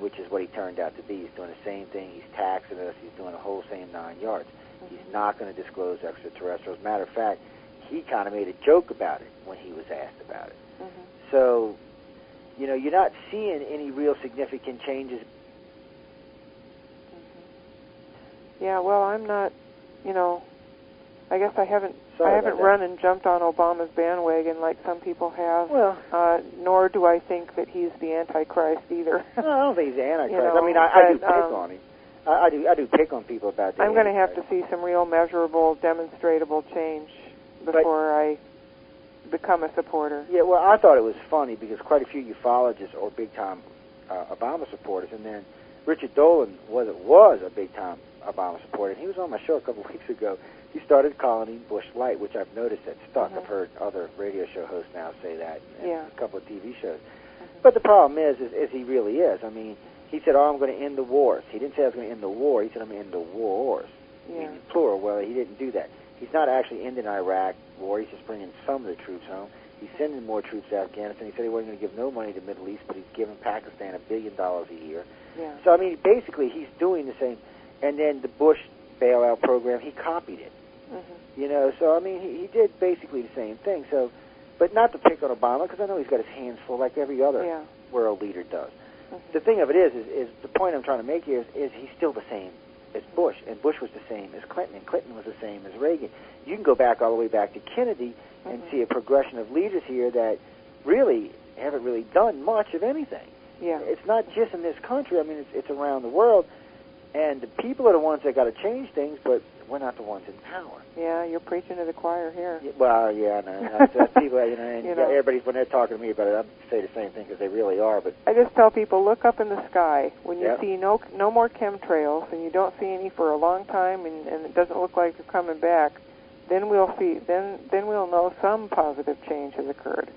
which is what he turned out to be. He's doing the same thing. He's taxing us. He's doing the whole same 9 yards. He's not going to disclose extraterrestrials. Matter of fact, he kind of made a joke about it when he was asked about it. So, you know, you're not seeing any real significant changes. Yeah, well, I'm not, you know, I guess I haven't run and jumped on Obama's bandwagon like some people have. Well, nor do I think that he's the Antichrist either. No, I don't think he's the Antichrist. You know, I mean, I do pick on him. I do pick on people about that. I'm going to have to see some real measurable, demonstrable change before I become a supporter. Yeah, well, I thought it was funny because quite a few ufologists are big-time Obama supporters, and then Richard Dolan was a big-time Obama supporter, and he was on my show a couple of weeks ago. He started calling him Bush Light, which I've noticed that's stuck. I've heard other radio show hosts now say that, and a couple of TV shows. But the problem is he really is. I mean, he said, oh, I'm going to end the wars. He didn't say I was going to end the war. He said, I'm going to end the wars, meaning plural. Well, he didn't do that. He's not actually ending Iraq war. He's just bringing some of the troops home. He's sending more troops to Afghanistan. He said he wasn't going to give no money to the Middle East, but he's giving Pakistan $1 billion a year. Yeah. So, I mean, basically he's doing the same. And then the Bush bailout program, he copied it. You know, so, I mean, he did basically the same thing. So, but not to pick on Obama, because I know he's got his hands full like every other world leader does. The thing of it is the point I'm trying to make here is he's still the same as Bush, and Bush was the same as Clinton, and Clinton was the same as Reagan. You can go back all the way back to Kennedy and see a progression of leaders here that really haven't really done much of anything. Yeah. It's not just in this country. I mean, it's around the world, and the people are the ones that got to change things, but we're not the ones in power. Yeah, you're preaching to the choir here. Yeah, well, yeah, no, that's people, you know, and everybody, when they're talking to me about it, I say the same thing because they really are. But I just tell people, look up in the sky. When you see no more chemtrails, and you don't see any for a long time, and it doesn't look like they're coming back, then we'll see. Then we'll know some positive change has occurred.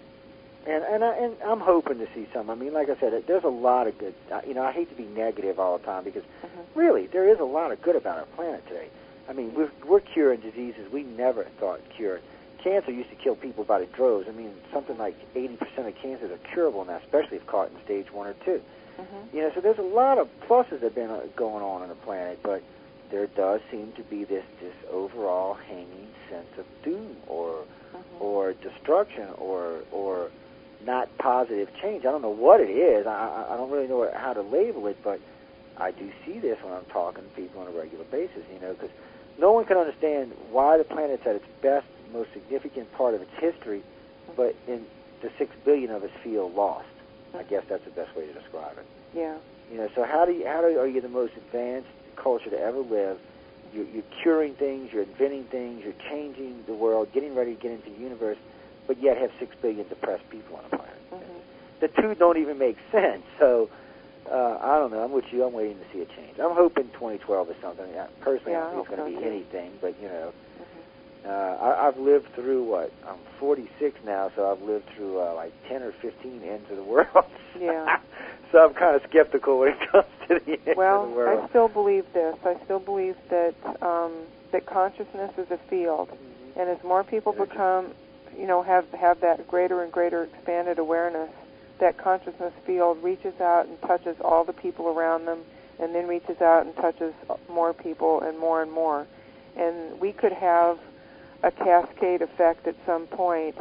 And I'm hoping to see some. I mean, like I said, there's a lot of good. You know, I hate to be negative all the time because really there is a lot of good about our planet today. I mean, we're curing diseases we never thought cured. Cancer used to kill people by the droves. I mean, something like 80% of cancers are curable now, especially if caught in stage 1 or 2. You know, so there's a lot of pluses that have been going on the planet, but there does seem to be this overall hanging sense of doom or destruction or not positive change. I don't know what it is. I don't really know how to label it, but I do see this when I'm talking to people on a regular basis, you know, because no one can understand why the planet's at its best, most significant part of its history, but in the 6 billion of us feel lost. I guess that's the best way to describe it. Yeah. You know, so are you the most advanced culture to ever live? You're curing things, you're inventing things, you're changing the world, getting ready to get into the universe, but yet have 6 billion depressed people on the planet. The two don't even make sense. So I don't know. I'm with you. I'm waiting to see a change. I'm hoping 2012 is something. Personally, I don't think it's going to be anything, but, you know, I've lived through, I'm 46 now, so I've lived through like 10 or 15 ends of the world. Yeah. So I'm kind of skeptical when it comes to the end of the world. Well, I still believe this. I still believe that that consciousness is a field, and as more people become, you know, have that greater and greater expanded awareness, that consciousness field reaches out and touches all the people around them, and then reaches out and touches more people and more and more. And we could have a cascade effect at some point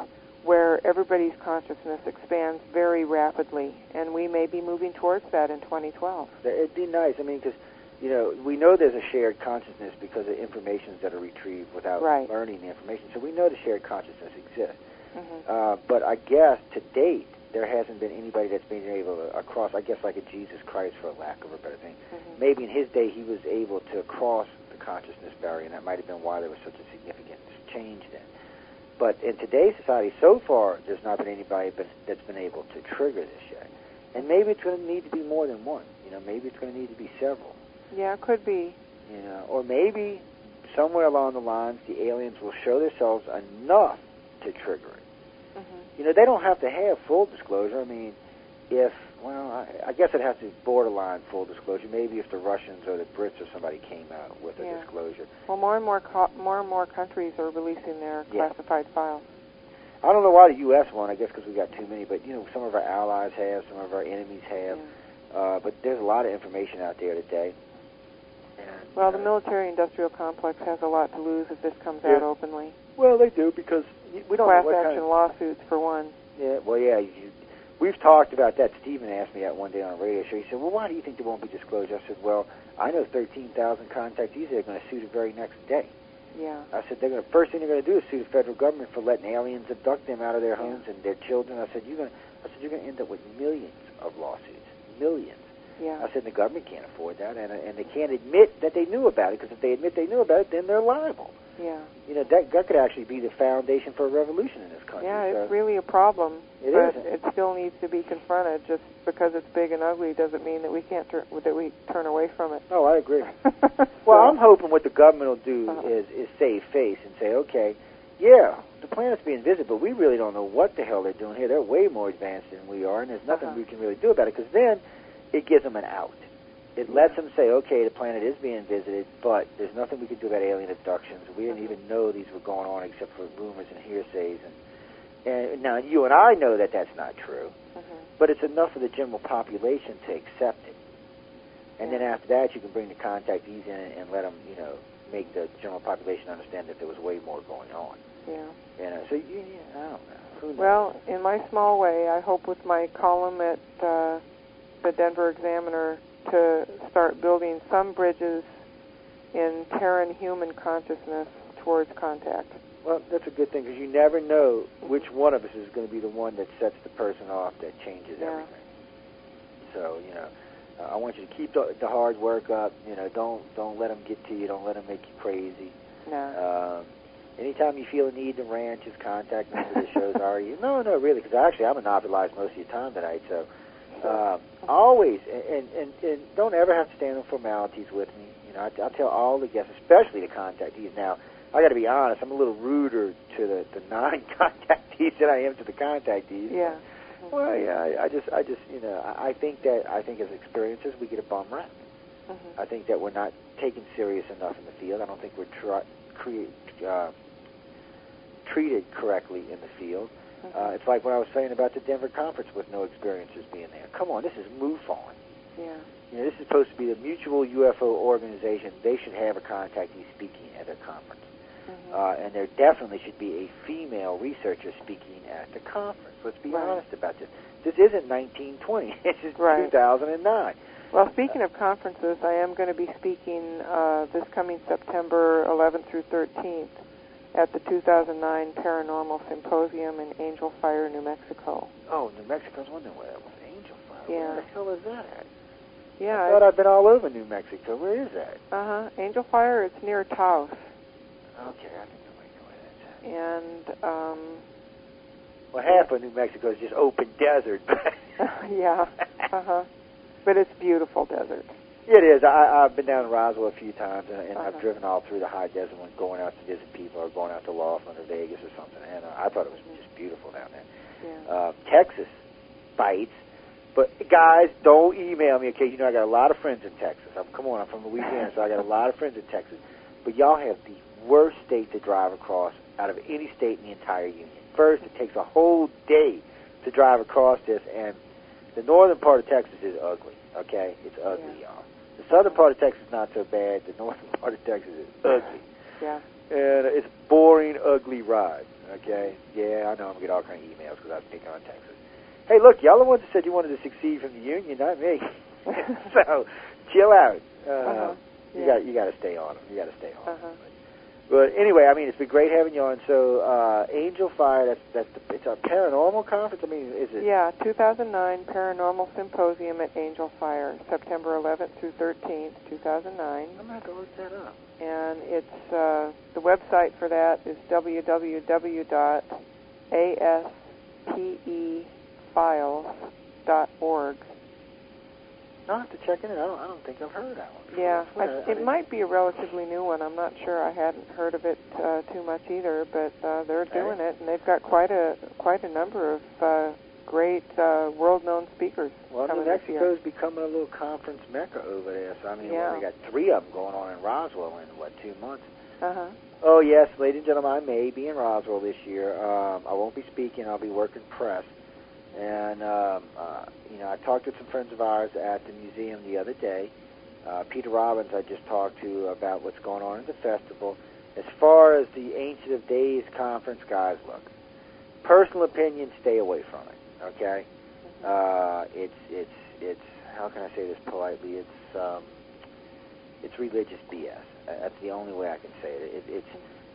where everybody's consciousness expands very rapidly, and we may be moving towards that in 2012. It'd be nice. I mean, because, you know, we know there's a shared consciousness because of information that are retrieved without learning the information. So we know the shared consciousness exists. But I guess to date, there hasn't been anybody that's been able to cross, I guess like a Jesus Christ, for lack of a better thing. Maybe in his day he was able to cross the consciousness barrier, and that might have been why there was such a significant change then. But in today's society, so far, there's not been anybody that's been able to trigger this yet. And maybe it's going to need to be more than one. You know, maybe it's going to need to be several. Yeah, it could be. You know, or maybe somewhere along the lines the aliens will show themselves enough to trigger it. You know, they don't have to have full disclosure. I mean, I guess it has to be borderline full disclosure. Maybe if the Russians or the Brits or somebody came out with a disclosure. Well, more and more countries are releasing their classified files. I don't know why the U.S. won't. I guess because we got too many. But, you know, some of our allies have, some of our enemies have. But there's a lot of information out there today. And, well, the military-industrial complex has a lot to lose if this comes out openly. Well, they do, because we don't know what class action lawsuits, for one. Yeah, well, yeah. We've talked about that. Stephen asked me that one day on a radio show. He said, well, why do you think there won't be disclosure? I said, well, I know 13,000 contactees that are going to sue the very next day. Yeah. I said, first thing they're going to do is sue the federal government for letting aliens abduct them out of their homes and their children. I said, you're going to end up with millions of lawsuits. Millions. Yeah. I said, the government can't afford that, and they can't admit that they knew about it, because if they admit they knew about it, then they're liable. Yeah. You know, that could actually be the foundation for a revolution in this country. Yeah, it's really a problem. But it still needs to be confronted. Just because it's big and ugly doesn't mean that we can't turn away from it. Oh, I agree. Well, I'm hoping what the government will do is save face and say, okay, yeah, the planet's being visited, but we really don't know what the hell they're doing here. They're way more advanced than we are, and there's nothing we can really do about it, because then it gives them an out. It lets them say, okay, the planet is being visited, but there's nothing we can do about alien abductions. We didn't even know these were going on except for rumors and hearsays. And now you and I know that that's not true, but it's enough of the general population to accept it. And then after that, you can bring the contactees in and let them, you know, make the general population understand that there was way more going on. Yeah. You know, so I don't know. Who knows? Well, in my small way, I hope with my column at the Denver Examiner to start building some bridges in Terran human consciousness towards contact. Well, that's a good thing, because you never know which one of us is going to be the one that sets the person off that changes everything. So, you know, I want you to keep the hard work up. You know, don't let them get to you. Don't let them make you crazy. No. Anytime you feel a need to rant, just contact me for the shows. No, really, because actually I'm monopolized most of your time tonight, so... always, and don't ever have to stand on formalities with me. You know, I tell all the guests, especially the contactees. Now, I got to be honest, I'm a little ruder to the non-contactees than I am to the contactees. Yeah. Well, yeah, I just, you know, I think as experiencers we get a bum rap. I think that we're not taken serious enough in the field. I don't think we're treated correctly in the field. It's like what I was saying about the Denver conference with no experiencers being there. Come on, this is MUFON. Yeah. You know, this is supposed to be the Mutual UFO Organization. They should have a contactee speaking at their conference. And there definitely should be a female researcher speaking at the conference. Let's be honest about this. This isn't 1920. This is 2009. Well, speaking of conferences, I am going to be speaking this coming September 11th through 13th at the 2009 Paranormal Symposium in Angel Fire, New Mexico. Oh, New Mexico. I was wondering where that was. Angel Fire? Yeah. Where the hell is that at? Yeah. I thought I'd been all over New Mexico. Where is that? Angel Fire, it's near Taos. Okay, I think I might know where that's at. And, well, half of New Mexico is just open desert. yeah. But it's beautiful desert. It is. I've been down to Roswell a few times, and I've driven all through the high desert when going out to visit people or going out to Laughlin or Vegas or something, and I thought it was just beautiful down there. Yeah. Texas bites, but guys, don't email me, okay? You know I got a lot of friends in Texas. I'm from Louisiana, so I got a lot of friends in Texas. But y'all have the worst state to drive across out of any state in the entire union. First, it takes a whole day to drive across this, and the northern part of Texas is ugly, okay? It's ugly, y'all. The southern part of Texas is not so bad. The northern part of Texas is ugly. Yeah. And it's boring, ugly ride, okay? Yeah, I know I'm going to get all kinds of emails because I was picking on Texas. Hey, look, y'all the ones that said you wanted to succeed from the union, not me. So, chill out. You got to stay on them. You got to stay on them. But anyway, I mean, it's been great having you on. So, Angel Fire, it's a paranormal conference? I mean, is it? Yeah, 2009 Paranormal Symposium at Angel Fire, September 11th through 13th, 2009. I'm going to have to look that up. And it's, the website for that is www.aspefiles.org. I'll have to check it out. I don't think I've heard of that one before. Yeah, it might be a relatively new one. I'm not sure. I hadn't heard of it too much either, but they're doing it, and they've got quite a number of great world-known speakers. Well, New Mexico's becoming a little conference mecca over there. So I mean, they got 3 of them going on in Roswell in 2 months. Oh yes, ladies and gentlemen, I may be in Roswell this year. I won't be speaking. I'll be working press. And, I talked with some friends of ours at the museum the other day. Peter Robbins I just talked to about what's going on at the festival. As far as the Ancient of Days conference, guys, look, personal opinion, stay away from it, okay? It's how can I say this politely? It's religious BS. That's the only way I can say it. It's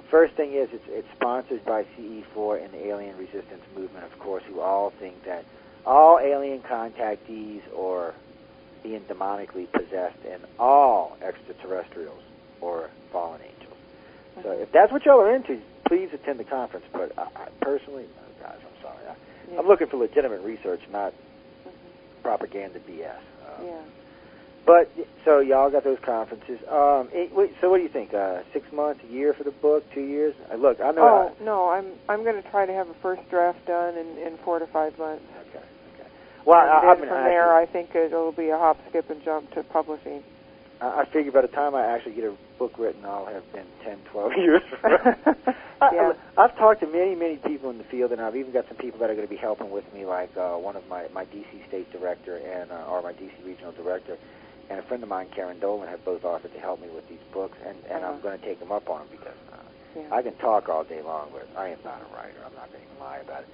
first thing is it's sponsored by CE4 and the Alien Resistance Movement, of course, who all think that all alien contactees are being demonically possessed and all extraterrestrials or fallen angels. So if that's what y'all are into, please attend the conference. But I personally, no, guys, I'm sorry. I'm looking for legitimate research, not propaganda BS. But, so y'all got those conferences. So what do you think, 6 months, a year for the book, 2 years? Look, I know... no, I'm going to try to have a first draft done in 4 to 5 months. Okay. Well, from there, I think it'll be a hop, skip, and jump to publishing. I figure by the time I actually get a book written, I'll have been 10, 12 years. I've talked to many, many people in the field, and I've even got some people that are going to be helping with me, like one of my D.C. state director and or my D.C. regional director, and a friend of mine, Karen Dolan, have both offered to help me with these books, and I'm going to take them up on them because I can talk all day long, but I am not a writer. I'm not going to lie about it.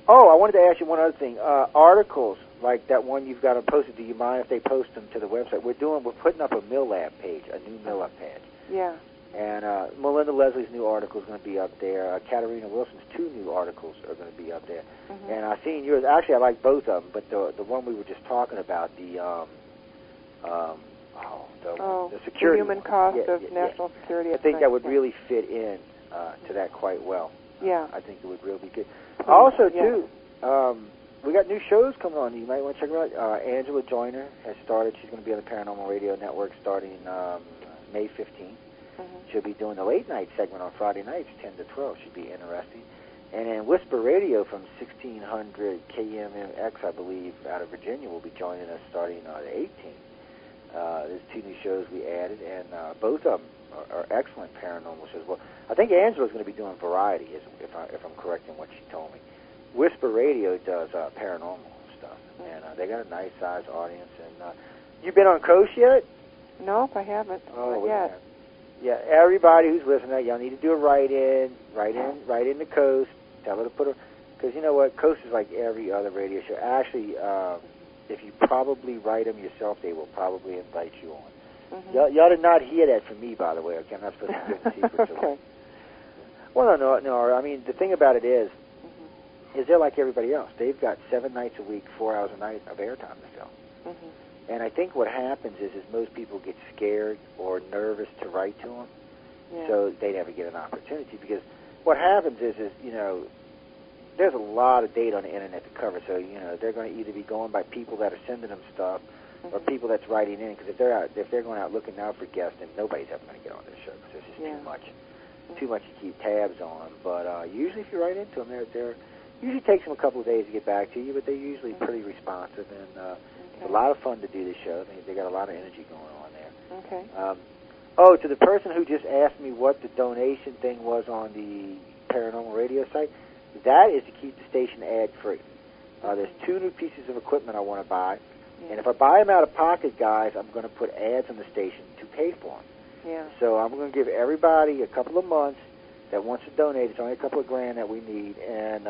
I wanted to ask you one other thing. Articles like that one you've got them posted. Do you mind if they post them to the website? We're putting up a MillLab page, a new MillLab page. Yeah. And Melinda Leslie's new article is going to be up there. Katarina Wilson's 2 new articles are going to be up there. And I've seen yours. Actually, I like both of them, but the one we were just talking about, the security, the human cost of national security. I think that would really fit in to that quite well. I think it would really be good. Also, too, we got new shows coming on. You might want to check them out. Angela Joyner has started. She's going to be on the Paranormal Radio Network starting May 15th. She'll be doing the late night segment on Friday nights, 10 to 12. Should be interesting. And then Whisper Radio from 1600 KMMX, I believe, out of Virginia, will be joining us starting on the 18th. There's 2 new shows we added, and both of them are excellent paranormal shows. Well, I think Angela's going to be doing variety, if I'm correct in what she told me. Whisper Radio does paranormal stuff, and they got a nice sized audience. And you been on Coast yet? Nope, I haven't. Not yet. Yeah, everybody who's listening, y'all need to do a write in the Coast. Tell her to put because you know what, Coast is like every other radio show. Actually, if you probably write them yourself, they will probably invite you on. Y'all did not hear that from me, by the way. Okay, I'm not supposed to give the secrets away. Well, no. I mean, the thing about it is they're like everybody else. They've got 7 nights a week, 4 hours a night of airtime to fill. And I think what happens is most people get scared or nervous to write to them, so they never get an opportunity. Because what happens is there's a lot of data on the internet to cover. So they're going to either be going by people that are sending them stuff, or people that's writing in. Because if they're going out looking out for guests, then nobody's ever going to get on their show because there's just too much to keep tabs on. But usually, if you write into them, they're usually takes them a couple of days to get back to you, but they're usually pretty responsive, and it's a lot of fun to do this show. They got a lot of energy going on there. To the person who just asked me what the donation thing was on the Paranormal Radio site, that is to keep the station ad-free. There's 2 new pieces of equipment I want to buy, and if I buy them out of pocket, guys, I'm going to put ads on the station to pay for them. So I'm going to give everybody a couple of months that wants to donate. It's only a couple of grand that we need, and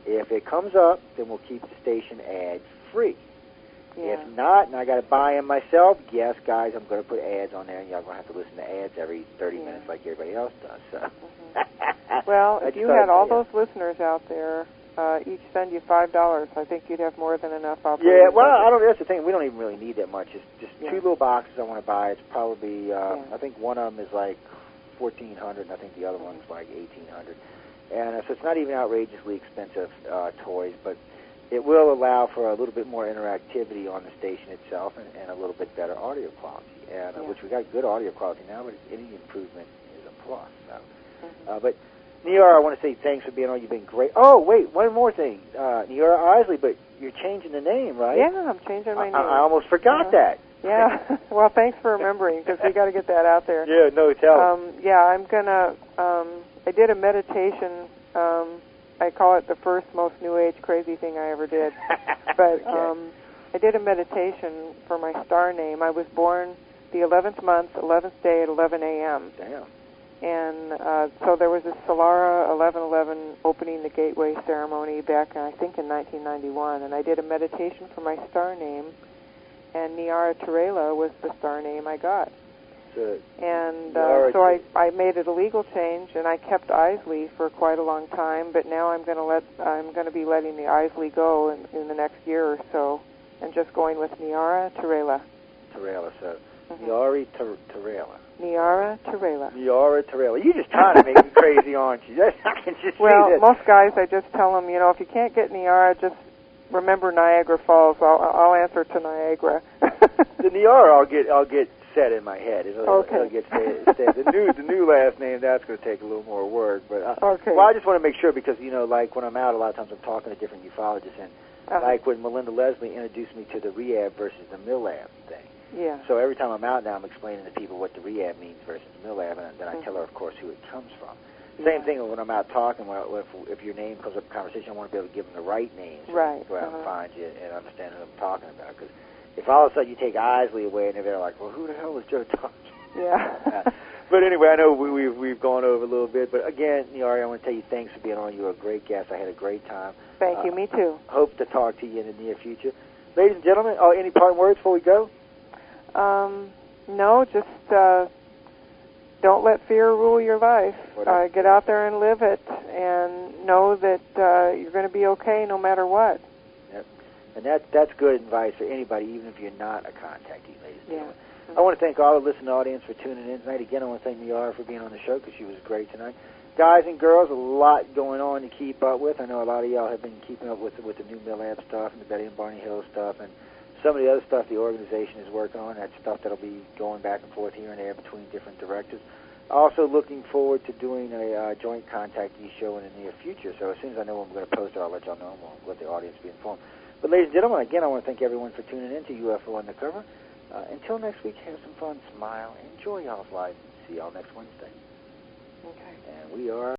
if it comes up, then we'll keep the station ad-free. If not, and I got to buy them myself, yes, guys, I'm going to put ads on there, and y'all going to have to listen to ads every 30 minutes like everybody else does. So. Well, if you had all those listeners out there, each send you $5, I think you'd have more than enough opportunity. Yeah, well, that's the thing. We don't even really need that much. It's just 2 little boxes I want to buy. It's probably, I think one of them is like $1,400, and I think the other one's like $1,800. And so it's not even outrageously expensive toys, but it will allow for a little bit more interactivity on the station itself and a little bit better audio quality, which we got good audio quality now, but any improvement is a plus. So. But Niara, I want to say thanks for being on. You've been great. Oh, wait, one more thing. Niara Isley, but you're changing the name, right? Yeah, I'm changing my name. I almost forgot that. Yeah. Well, thanks for remembering, because we got to get that out there. Yeah, no, tell me. Yeah, I'm going to, I did a meditation. I call it the first most New Age crazy thing I ever did. But okay. I did a meditation for my star name. I was born the 11th month, 11th day at 11 a.m. Damn. And so there was a Solara 1111 opening the gateway ceremony back, I think, in 1991. And I did a meditation for my star name, and Niara was the star name I got. Good. And so I made it a legal change, and I kept Isley for quite a long time. But now I'm going to be letting the Isley go in the next year or so, and just going with Niara Terela. Terela, so Niara Terela. Niara Terela. Niara Terela. You're just trying to make me crazy, aren't you? I can just see that. Most guys, I just tell them, if you can't get Niara, just remember Niagara Falls. I'll answer to Niagara. The Niara, I'll get set in my head. It'll get set. The new last name, that's going to take a little more work. But okay. Well, I just want to make sure, because like when I'm out, a lot of times I'm talking to different ufologists, and like when Melinda Leslie introduced me to the Rehab versus the Millab thing. Yeah. So every time I'm out now, I'm explaining to people what the Rehab means versus Millab, and then I tell her, of course, who it comes from. Same thing when I'm out talking. If your name comes up in conversation, I want to be able to give them the right name, so right. Go out and find you and understand who I'm talking about. Because if all of a sudden you take Isley away and they're like, well, who the hell is Joe talking? Yeah. But anyway, I know we've gone over a little bit. But again, Niara, I want to tell you thanks for being on. You were a great guest. I had a great time. Thank you. Me too. Hope to talk to you in the near future. Ladies and gentlemen, any parting words before we go? No, just don't let fear rule your life. Get out there and live it, and know that you're going to be okay no matter what. Yep. And that's good advice for anybody, even if you're not a contactee, ladies and gentlemen. I want to thank all the listening audience for tuning in tonight. Again, I want to thank Niara for being on the show, because she was great tonight. Guys and girls, a lot going on to keep up with. I know a lot of y'all have been keeping up with the new Millab stuff and the Betty and Barney Hill stuff, and some of the other stuff the organization is working on. That's stuff that'll be going back and forth here and there between different directors. Also looking forward to doing a joint contactee show in the near future. So as soon as I know when we're going to post it, I'll let y'all know, and we'll let the audience be informed. But ladies and gentlemen, again, I want to thank everyone for tuning in to UFO Undercover. Until next week, have some fun, smile, enjoy y'all's life. See y'all next Wednesday. Okay. And we are